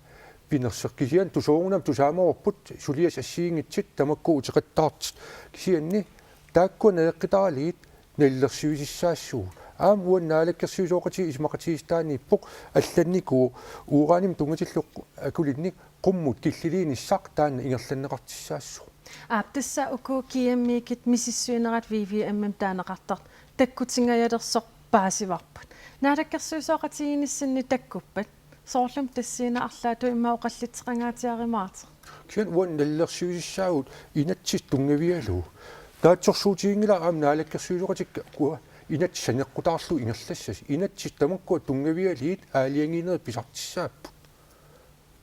пинерсеқкисиан тусоорунам тусаамаорпут сулиас ассиингитсит тамакку утеқаттаартит кисианни таакку неэққитаралиит наллерсуисиссаассуу аам уаннаалаккерсуусооқати исмақатигистаанииппоқ алланнику уурааным тунгатиллоқ акулинник qumмут киллилииниссақ таана ингерланнеқартиссаассу тасса уку GMI-кит мисиссуинерат VVM таанеқартарт таккутингаялерсоқ паасиварпут наалаккерсуусооқатигиниссинни таккуппат соорлум тассиина арлаату имаоқаллитеқангаатиаримаартер киан уан наллерсуисиссаагут инатсис тунгавиалу таатсорсуутигингила аам наалаккерсуусоқатикка куа инатсис санеққутаарлу ингерлассас инатсис тамаккуа тунгавиалиит аалиангинер писартиссааппу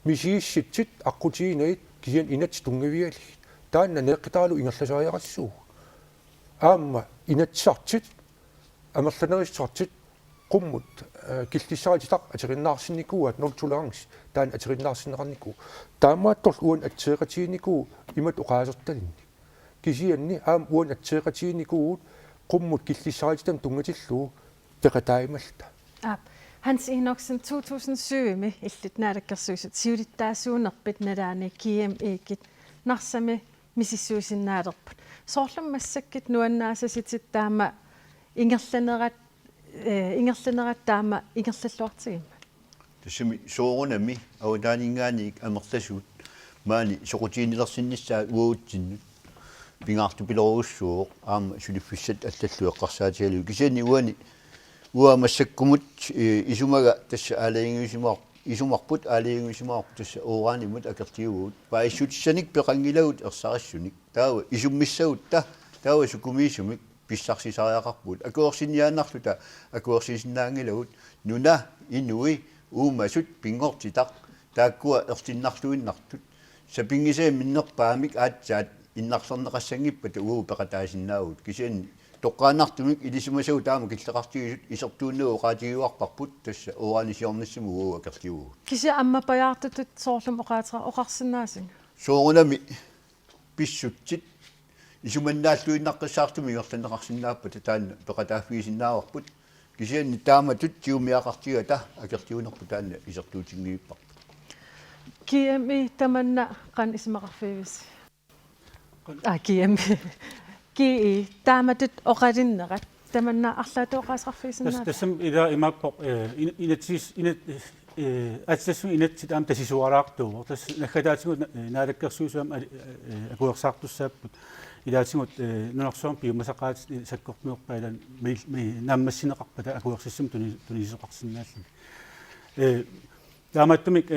мисиисситсит аққутигинаит кисиан инатс тунгавиали таанна неэққитаалу ингерласариарассуу аама инатсартит амерланериссартит qumмут киллиссаратитақ атериннаарсинникуат нортулаарнис таан атериннаарсинеқарнику таамаатторл уан атсеэқатигиникуу имат оқаасерталинни кисианни аама уан атсеэқатигиникуут qumмут киллиссаратитам тунгатиллуу пеқатаималта Hans Enoksen 2007 med illit naadakkersuusut siulittaasuunerpit nalaani GMI-kit narsami misissuusinnaalerput soorlum massakkit nuannaasasitit taama ingerlanerat taama ingerlalluartigimma тассами соорунами аутаанингааник амерласуут маани соқутиинилерсиннissaа уаутсиннут пингаарту пилоруссууоқ аама сулиффиссат аллаллуэққарсаатигалу кисиани уани уамассаккумут исумага тасса аалаингуисимаақ исумарпут аалаингуисимаақ тасса оораанимут акертиугуут паиссутиссаник пеқангилагут ерсарассуник таава исуммиссагутта таава сукумиисумик писсарсисариақарпут акуерсиниааннарлута акуерсисиннаангилагут нуна инуи уумасут пингортитақ тааккуа ертиннарлуиннартут сапингисаа миннерпаамик аатсаат иннарлернеқассангиппата уу пеқатаасиннаагут кисиани тоққаанартумик илисимасау таама киллеқартигисут исертууннуу оqaатигиуарпарпут тасса оранисиорниссиму уу акерлиугу кися аммапаяартутут соорлум оқаасиннаасин соорунами писсутсит исуманнааллуиннаққиссаартуми ингерланеқарсиннааппата таанна пеқатааффигисиннааварпут кисианни тааматут тиумиақартигата акертиунерпу таанна исертуутингииппар GMI tamanna qan ismaqarfiivis GMI GE taamatut oqalinnerat tamanna arlaatu oqaasqarfiisinnaat тассам ила имааппо инатсис атсассу инатсит аам тасисуараартуу тасс нахатаатигу наалаккерсуусуам акуерсаартуссааппут илаатигут нунарсуам пиумасақаат саккортмиорпаалан ми нааммассинеқарпата акуерсиссум тунисеқарсинаалли тааматтумик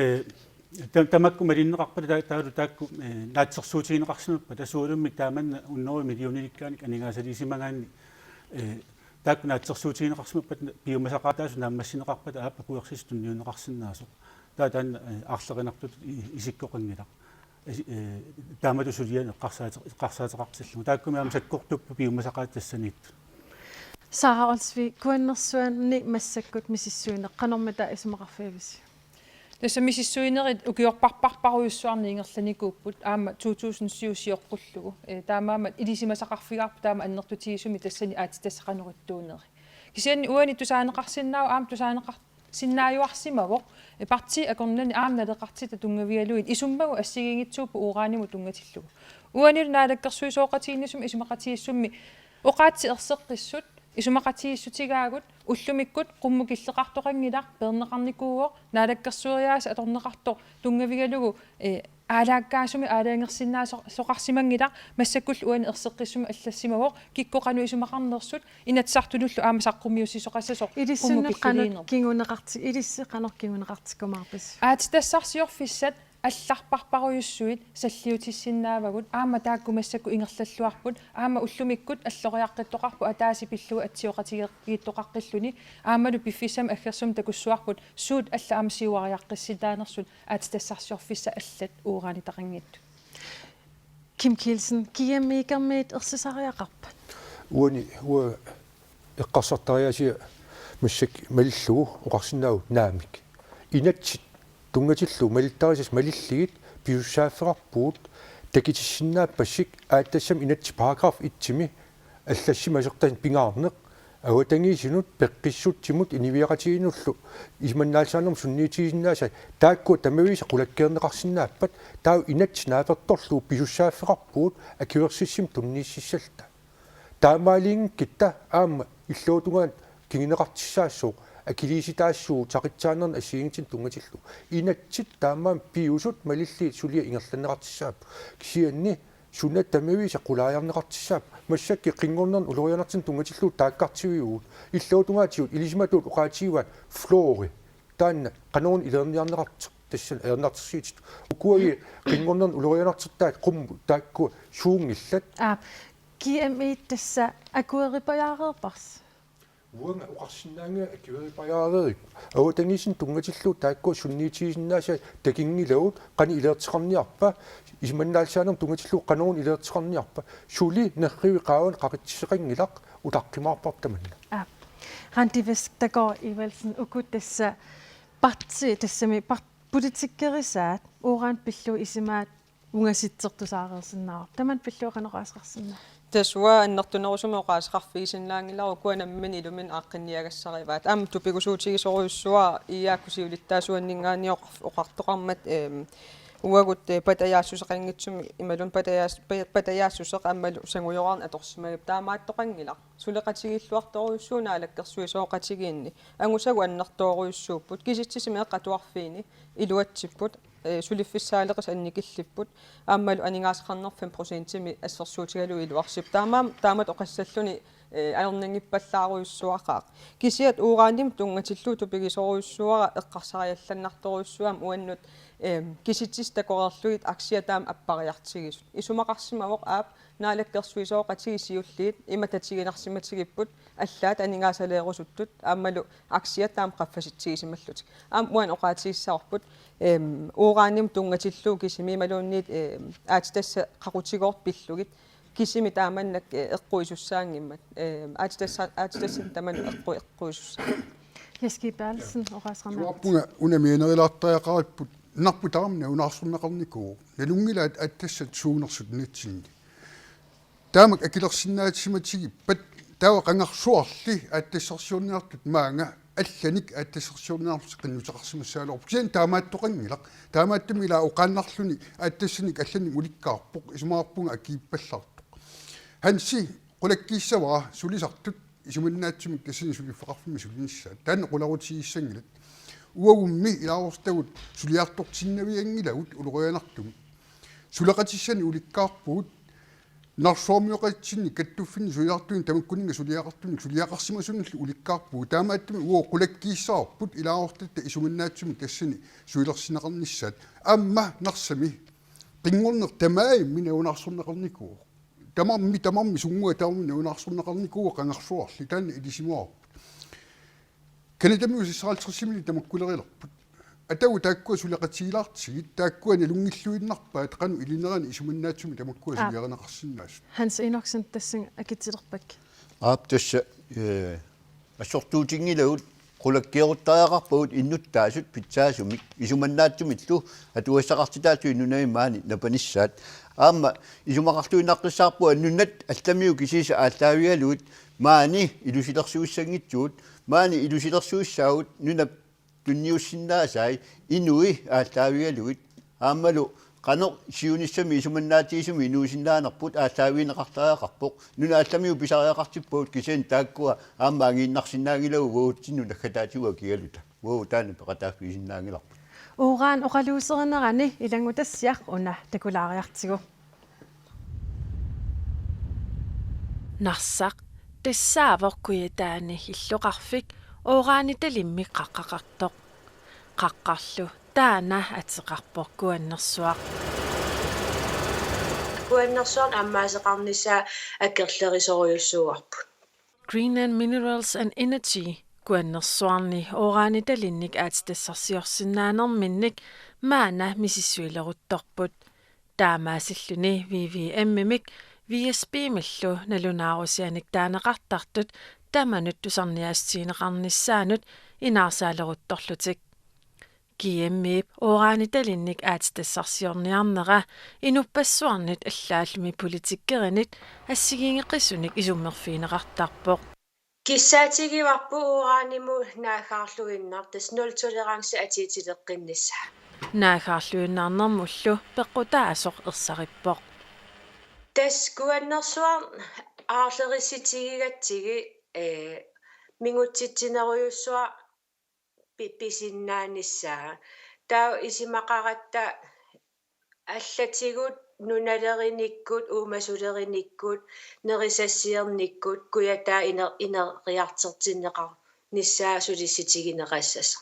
тамакку малиннеқарпата таалу таакку наатсерсуутигинеқарсинерпа тасуулуммик тааманна уннери миллиониликкааник анигаасалисимагаанни таакку наатсерсуутигинеқарсимаппат пиумасақаатаасу нааммассинеқарпата ааппа куерсис тунниунеқарсинаасо таатаан аарлеринартут исиккоқангила таамату сулиан эққарсаатеқартиллу тааккумиам саккортуппу пиумасақаат тассаниит Sara Olsvig kuannersuanni massakut misissuineq qanormata ismaqarfiivisi Tässä mississuinerit ukiorparparparuissuarni ingerlanikkuupput aama 2007 siorqullugu taamaama ilisimasaqarfigarpu taama annertutigisumi tassani aatitassaqaneruttuuneri kisianni uani tusaaneqarsinnau aam tusaaneqarsinnaajuarsimavoq parti akornani aamnaleqartita tungavialuin isummagu assigingitsuupu uuraanimu tungatillugu uani naalakkersuisooqatiinnisum isumaqatiissummi oqaatsi erseqqissut isumaqatiissutigagut уллумиккут qumмукиллеқартоқангилар пернеқарникууо наалаккерсуриаас аторнеқарто тунгаviгалугу аалааккаасуми аалаангерсиннаасо соқарсимангилар массаккул уани ерсеққиссуми аллассимавоқ киккоқану исумақарнерсут инатсартулуллу аама саққумиуссисоқассасоқ илиссинеққанут кингунеқарти илиссеқанор кингунеқартикумаарпис аатитассарсиорфиссат алларпарпаруйуссуит саллиутиссиннаавагут аама тааккумассакку ингерллуарпут аама уллумиккут аллориаққиттоқарпу атааси пиллуга атсиоқатигииттоқаққиллуни аамалу пиффисам аггерсум такуссуарпут суут алла аама сиуариаққисситаанерсут аатитассарсиорфисса аллат уурани тақангитту Kim Kielsen kiammiikermiit erсисариақарпат уа эққарсартариаси массак малиллугу оқарсинаау наамик инатсит тунгатиллу малиттарисас малиллигит пиуссааффеқарпуут такитиссиннааппассик ааттассам инатси параграф итсими аллассимасертан пингаарнеқ ауатангисинут пеққиссутсимут инивиақатигинуллу исманнаалсаанерм сунниитигисиннааса таакку тамависа қулаккеернеқарсинааппат таа инатси нааферторлу пиуссааффеқарпуут акиуерсиссим туннииссалта таамаалиин китта аама иллуутунгаан кингинеқартиссаассоо акилиситаассуу тақитсаанерн ассигинтин тунгатиллу инатсит таамаан пиусут малилли сулия ингерланнеқартиссаап кисианни сунат тамависа қулааярнеқартиссаап массакки қингорнерн улорианартин тунгатиллу тааккартивиуут иллуутунгаатиут илисиматуут уқаатигуат флори таанна қануун илерниарнеқартик тассан ернартиссиит укуаги қингорнерн улорианартиттаат қумму таакку суунгиллат KMI тасса акуерипаяареерпарс уанга уқарсинаанга акиверипаяареерик ауатангисин тунгатиллу таакку сунниитигисиннааса такингилауут қани илертеқарниарпа исманнаалсаанерм тунгатиллу қануун илертеқарниарпа сули нерриви qaаван қақитсеқангилақ утаққимаарпар таманна рантивес тако ивэлсэн укут тасса партси тассами политиккерисаат ууран пиллу исимаат унгаситсертусаареерсиннаа таман пиллуақанеқаасқарсинна тасуа аннертунерусумеоқаасеқарфигисиннаангила укуанаммин илумин ааққинниагассариваат аама тупигусуутигисоруйуссуа иааккусиулиттаасуаннингааниоқ оқартоқармат уагут патаяассусеқангитсуми ималун патаяассусеқ аммалу сангуйораарн аторсимагап таамааттоқангила сулеқатигиллуарторуйуссууна алаккерсуисооқатигиинни ангусагу аннертооруйуссууппут киситсисимеэққатуарфиини илуатсиппут сулиффиссаалеқис анникиллиппут ааммалу анигаасеқарнер 5%-ми ассерсуутигалу илуарсип таамат оқассаллуни аернангиппаллааруйуссуақаа кисиат уuraanим тунгатиллуу тупигисоруйуссуара эққарсариалланнарторуйуссуам уаннут киситсис такорерлуит аксиатаам аппариартигисут исумақарсимавоқ аап наалаккерсуисооқатигисиуллиит имататигинарсиматигиппут аллаат анигаасалеерусуттут ааммалу аксиатаам қаффаситсигисималлутик уан оқаатигиссаарпут уuraanим тунгатиллуу кисими малуунниит аатитасса қақутигоорт пиллугит кисими тааманнак эққуисуссаангиммат аатитассан таману эққуисусса Jeski Berlsen оқаасқарнаа уаппунга унамиинерилаартаяқариппут нарпу таамна унаарсернеқарникуу налунгила аттассат суунерсут нитсинни таамак акилерсиннаатсиматигиппат таава қангарсуарли аттассерсиорниартут маанга алланик аттассерсиорниарс қиннутеқарсимассаалорпу кисиан таамааттоқангилақ таамааттамила оқааннарлуни аттассаник аллани уликкаарпоқ исумаарпунга акииппаллартоқ ханси қулаккииссавара сулисартут исуминнаатсимик тассани сулиффеқарфими сулиниссаа таанна қуларутигиссангилат уагумми илаарстагут сулиартортиннавиангилагут улорианартум сулеқатиссани уликкаарпуут нарсоомиоқатсинни каттуффини сулиартуин тамаккунинга сулиақартуник сулиақарсимасунналли уликкаарпуу таамааттами уо қулаккииссаарпут илаарортатта исуминнаатсимик тассани суилерсинеқарниссаат аама нарсами қингорнер тамаи минаунаарсорнеқарникуу тамарми сунгуа таамми унаарсорнеқарникуу қангарсуарли таанна илисимуарпут канадами усиссаалтэрсимили тамаккулерилерпут атау тааккуа сулеқатигилаартигит тааккуани лунгиллуиннарпаат қану илинерани исуминнаатсуми тамаккуа сулиарнеқарсиннаас Hans Enoksen тассан акитсилерпак аап тасса ассортуутингилаут qulakkiorutariaqarpuut innuttasut pitsaasumik isumannaatsumitlu atuassaqartitaatu innunaimaani napanissaat aamma isumaqartuinaqqissaarpu annunat allamiu kisiisa aallaavialuut maani ilusilersuussangitsuut maani ilusilersuussaut nunap tunniussinnaasai inui aallaavialuut aammalu qano siunissami isumannaatiisumi inuusinnaanerput aallaaviineqartariaqarpoq nuna allamiu pisariaqartippuut kiseen taakkua aamma angiinnarsinnaangilagu wuutsinnu nakkataatiwa kialuta wuu taana peqataaffiisinnaangilarput Uuraan oqaluuserinerani ilangutassiaq una takulaariartigu. Narsaq tissaavoqkuyataani illuqarfik uuraani talimmi qaqqaqartoq. Qaqqarlu taana atseqarpoq kuannersuaq. Kuannersuaq ammaaseqarnissaa akkerlerisoruyussuuarput. Green and Minerals and Energy kuannersuarni uuraani talinnik aatitassarsiorsinnaanerminnik maana misissuileruttorput. Taamaasilluni VVM-mik VSB-millu nalunaarusianik taaneqartartut tamanut tusarniaassiineqarnissaanut inaarsaaleruttorlutik. GMIP uuraani talinnik aatitassarsiorniarnera inuppassuarnit allaalmi politikkerinit assigiingeqissunik isummerfiineqartarpoq. Kissaatigivарпу уурааниму нааггаарлуиннар тас нолтолеранси атиитилеққиннисса Naagarluinnaarnermullu peqqutaasoq ersarippoq. тас куаннерсуар аарлериситигигатсиги мингутситсинеруйуссуа пипписиннааниссаа таа исимақаратта аллатигут нуналериниккут уумасулериниккут нерисассиерниккут куятаа инериартертиннеқар ниссаа сулисситигинеқассаса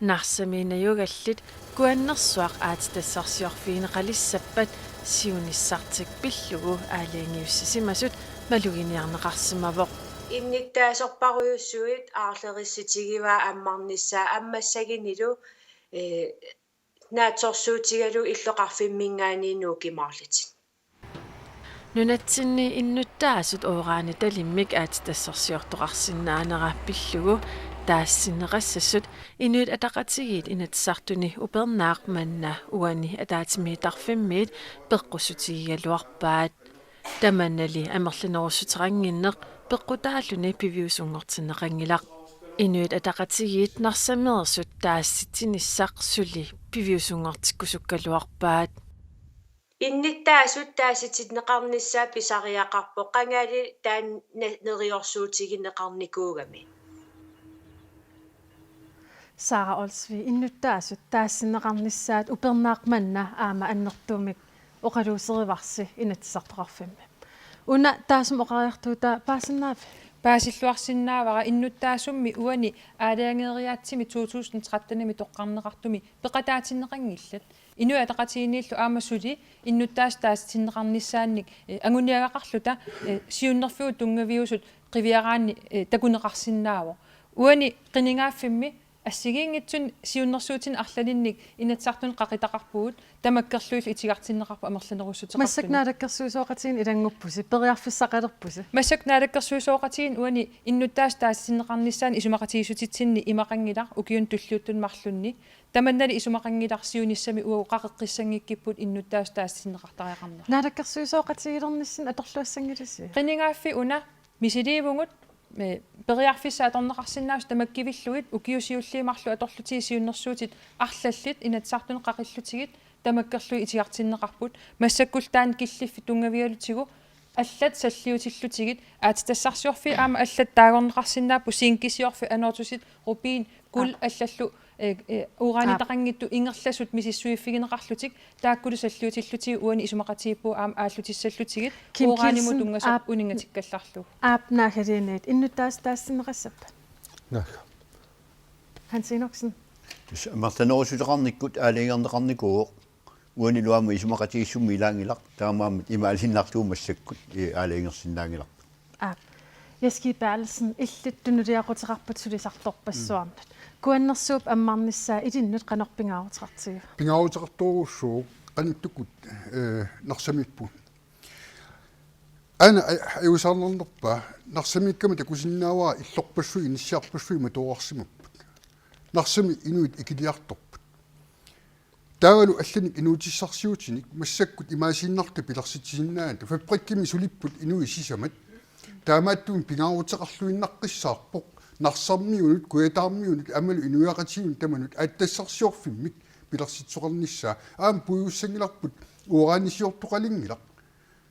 Narsaminayugallit kuannersuaq aatitassarsiorfiineqalissappat siunissartik pillugu aaliangiussissimasut maluginiarneqarsimavoq. инниктаасорпаруйуссуит аарлериситигиваа аммарнissaa аммассагинилу наатсорсуутигалу иллоқарфиммингаанинуу кимаарлитин Nunatsinni innuttaasut uuraani talimmik aatitassarsiortoqarsinnaanera pillugu taassinneqassassut inuit ataqatigiit inatsartuni upernaaq manna uani ataatimiitarfimmiit peqqusutigigaluarpaat tamannali amerlinerussutiranginneq peqqutaalluni piviusungortinneqangilaq inuit ataqatigiit narsameersut taassitinissaq suli piviusungortikkusukkaluarpaat инниттаасут тааситиннеқарнissaa писариақарпо қангаали таан нериорсуутигиннеқарникуугами Sara Olsvi innuttaasut taassinneqarnissaat upernaaqmanna aama annertuumik oqaluuserivarsi inatsartoqarfimmi una taasum oqariartuuta paasinnaaf паасиллуарсиннаавара иннуттаасумми уани аалаангериаатсими 2013-ми тоққарнеқартуми пеқатаатиннеқангиллат инуа атақатигиннииллу аамасули иннуттаас тааситиннеқарнissaанник агуниагақарлута сиуннерфиу тунгавиусут қивиараанни такунеқарсиннаавоо уани қинingaaffimми ассигиингитсун сиуннерсуутин арлалинник инатсартун қақитақарпугут тамаккерлуил итигартиннеқарпу амерланеруссутеқарпуни массакнаалаккерсуисооқатигин илангуппуси периарфиссақалерпуси массакнаалаккерсуисооқатигин уани иннуттаас таассиннеқарнissaан исумақатигисутитсинни имақангилар укиун туллуuттун марлунни таманнали исумақангиларсиуниссами уагу қақеққиссангиккиппут иннуттаас таассиннеқартариақарнер наалаккерсуисооқатигилерниссан аторлуассангиласи қинingaaффи уна мисиливугут периарфиссааторнеқарсинаавс тамаккивиллугит укиусиуллиимарлу аторлутигисиуннэрсуутит арлаллит инатсартун қақиллутигит тамаккерлуи итигартиннеқарпут массаккултаан киллиффи тунгавиалутигу аллат саллиутиллутигит аатитассарсиорфи аама аллат таагорнеқарсинааппу синкисиорфи анортусит рупин кул аллаллу ураанитақангитту ингерласут мисиссуиффигинеқарлутик тааккулу саллиутиллутиги уани исумақатигиппу аама ааллутиссаллутигит урааниму тунгасап унингатиккалларлу аапнаахалиинит иннутаас таассинеқассаппа наага Hans-Enoksen мартанерусулеқарниккут аалингернеқарникуу уани луама исумақатигиссумми илаангилақ таамаамат имаалиннартуумассаккут аалингерсиннаангилақ Jeski Berlsen иллиттунулиақутеқарпут сулисарторпассуарнат куаннерсууп аммарнissaa илиннут қанорпингаарутеқартига пингаарутеқартууруссуу қаниттукут нарсамиппу أنا يوصلنا النبى نقسمي كم تكوزنا وا إطلق بشوي نشاق بشوي متوقسم نقسمي إنو إكديار طب تاولو أثني إنو تشخصيوتني مسكت إماشين نقط بلغسيتنا أنت فبركي مسوليب إنو يشيشمت تاماتون بيناو تقصلو نقص ساقق نقسمي ونت كويتامي ونت أمل إنو يقتي ونتمنت أتشخصيو في ميت بلغسيتسوغل نسا أم بيو سنجلق وغاني سيور تقالين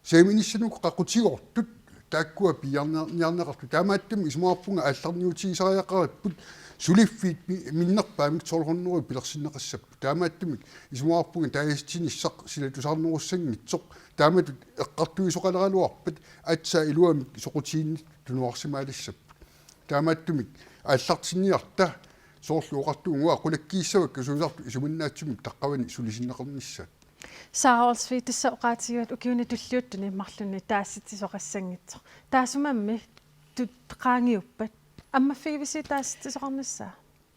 سيمينيسنو قاقوتيو توت تاكوا بيانيارنقарту таамааттум исмуарпунга алларниутигисариақариппут сулиффит миннерпаамик толхорнеру пилерсиннеқассаппу таамааттумик исмуарпунга таистиниссақ силатусаарнеруссангитсоқ тааматут эққартуисоқалералуарпат атса илуамик соқутиинни тунуарсимаалиссаппу таамааттумик аллартинниарта соорлуоқартуунгуа қулаккииссавак кусуусарту исуманнаатсумик таққавани сулисиннеқарниссаат сааралсви тассаоqaatigut ukiuni tulliuttuni marlunni taassitisoqassangitsoq taasumammi tutqaangiuppat аммаффигивиси таасситисоqarnissaa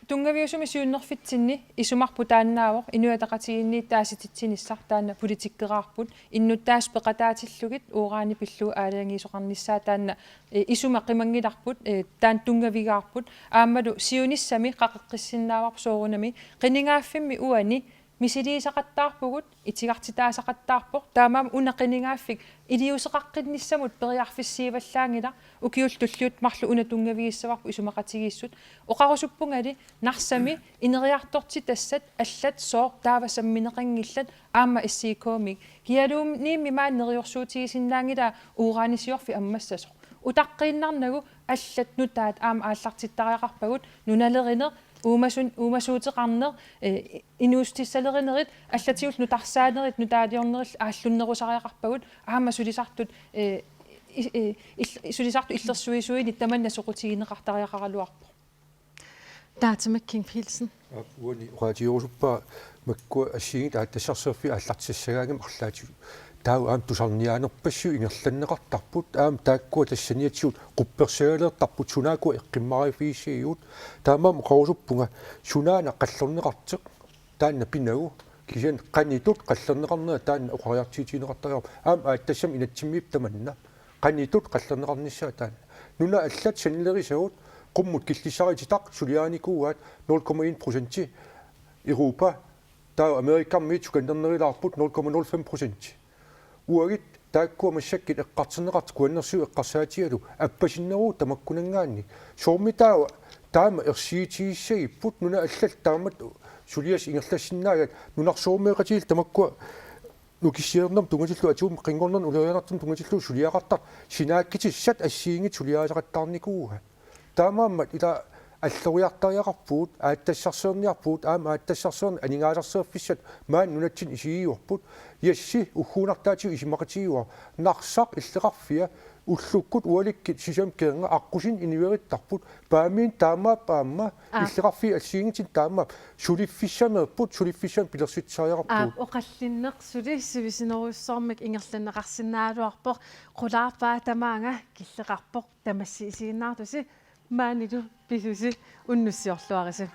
тунгавиусуми сиуннерфитсинни исумарпу тааннаавоқ инуатақатигинни таасититсиниссар таанна политиккераарпут иннуттаас пеқатаатиллугит уораани пиллу аалиангиисоқарниссаа таанна исума қимангиларпут таан тунгавигаарпут ааммалу сиуниссами қақеққиссиннааварп соорунами қинingaaffimmi уани мисилиисақаттаарпугут итигартитаасақаттаарпоқ таамаам унақинingaaffик илиусеқаққинниссамут периарфиссииваллаангила укиул туллиут марлу уна тунгавигиссаварпу исумақатигииссут оқарусуппунгали нарсами инериарторти тассат аллат соор таавасамминеқангиллат аама иссиикоомик киалуумниимми мааннериорсуутигисиннаангила уурааниссиорфи аммассасоқ утаққииннарнагу аллат нутаат аама ааллартиттариақарпагут нуналеринер уумасуутеқарнер инуустиссалеринерит аллатигул нутарсаанерит нутаалиорнерил ааллуннерусариақарпагут аама сулисартут сулисарту иллерсуисуини таманна соқутигинеқартариақаралуарпо таатимаккин пилсен уани радиоруппа макку ассигит ааттассарсерфи ааллартиссагаагам арлаати тау аам тусарниаанерпассу ингерланнеқартарпут аам тааккуа тассаниатсиут қупперсагалеэртарпут сунааку эққиммарифиисииут таамаам қорусуппунга сунаана қаллернеқартеқ таанна пинагу кисиан қанитут қаллернеқарнера таанна оқариартиитинеқартариар аам ааттассам инатсиммип таманна қанитут қаллернеқарниссаа таанна нуна аллат санилерисагут qumмут киллиссарититақ сулиааникууаат 0,1% Европа таа Америкамми тукандернерилаарпут 0,05% уагит тааккуа массаккит эққартинеқарт куаннерсуу эққарсаатигалу аппасиннеруу тамаккунангаанни соормитаа таама ерсиитигиссагиппут нуна аллал таамат сулиас ингерлассиннааgat нунарсоормеқатигил тамаккуа нукиссиернам тунгатиллу атуум қингорнерн улерианартум тунгатиллу сулиақартар синааккитиссат ассиингит сулиаасақаттаарникууга таамааммат ила аллериартариақарпуут ааттассарсерниарпуут аама ааттассарсерни анингаасарсеерфиссат маан нунатсин исигиуарпут ясси уггуунартаатиу исимақатигуа нарсақ иллеқарфиа уллуккут уаликкит сисам кеернга аққусин инивериттарпут паамиин таамаа паама иллеқарфи ассиингитин таама сулиффиссамеерпут сулиффиссам пилерситсариақарпут оқаллиннеқ сулиссивисинеруссоормик ингерланнеқарсинаалуарпоқ қулаарпаа тамаанга киллеқарпоқ тамассиисигиннаартуси маанилу писуси уннуссиорлуариса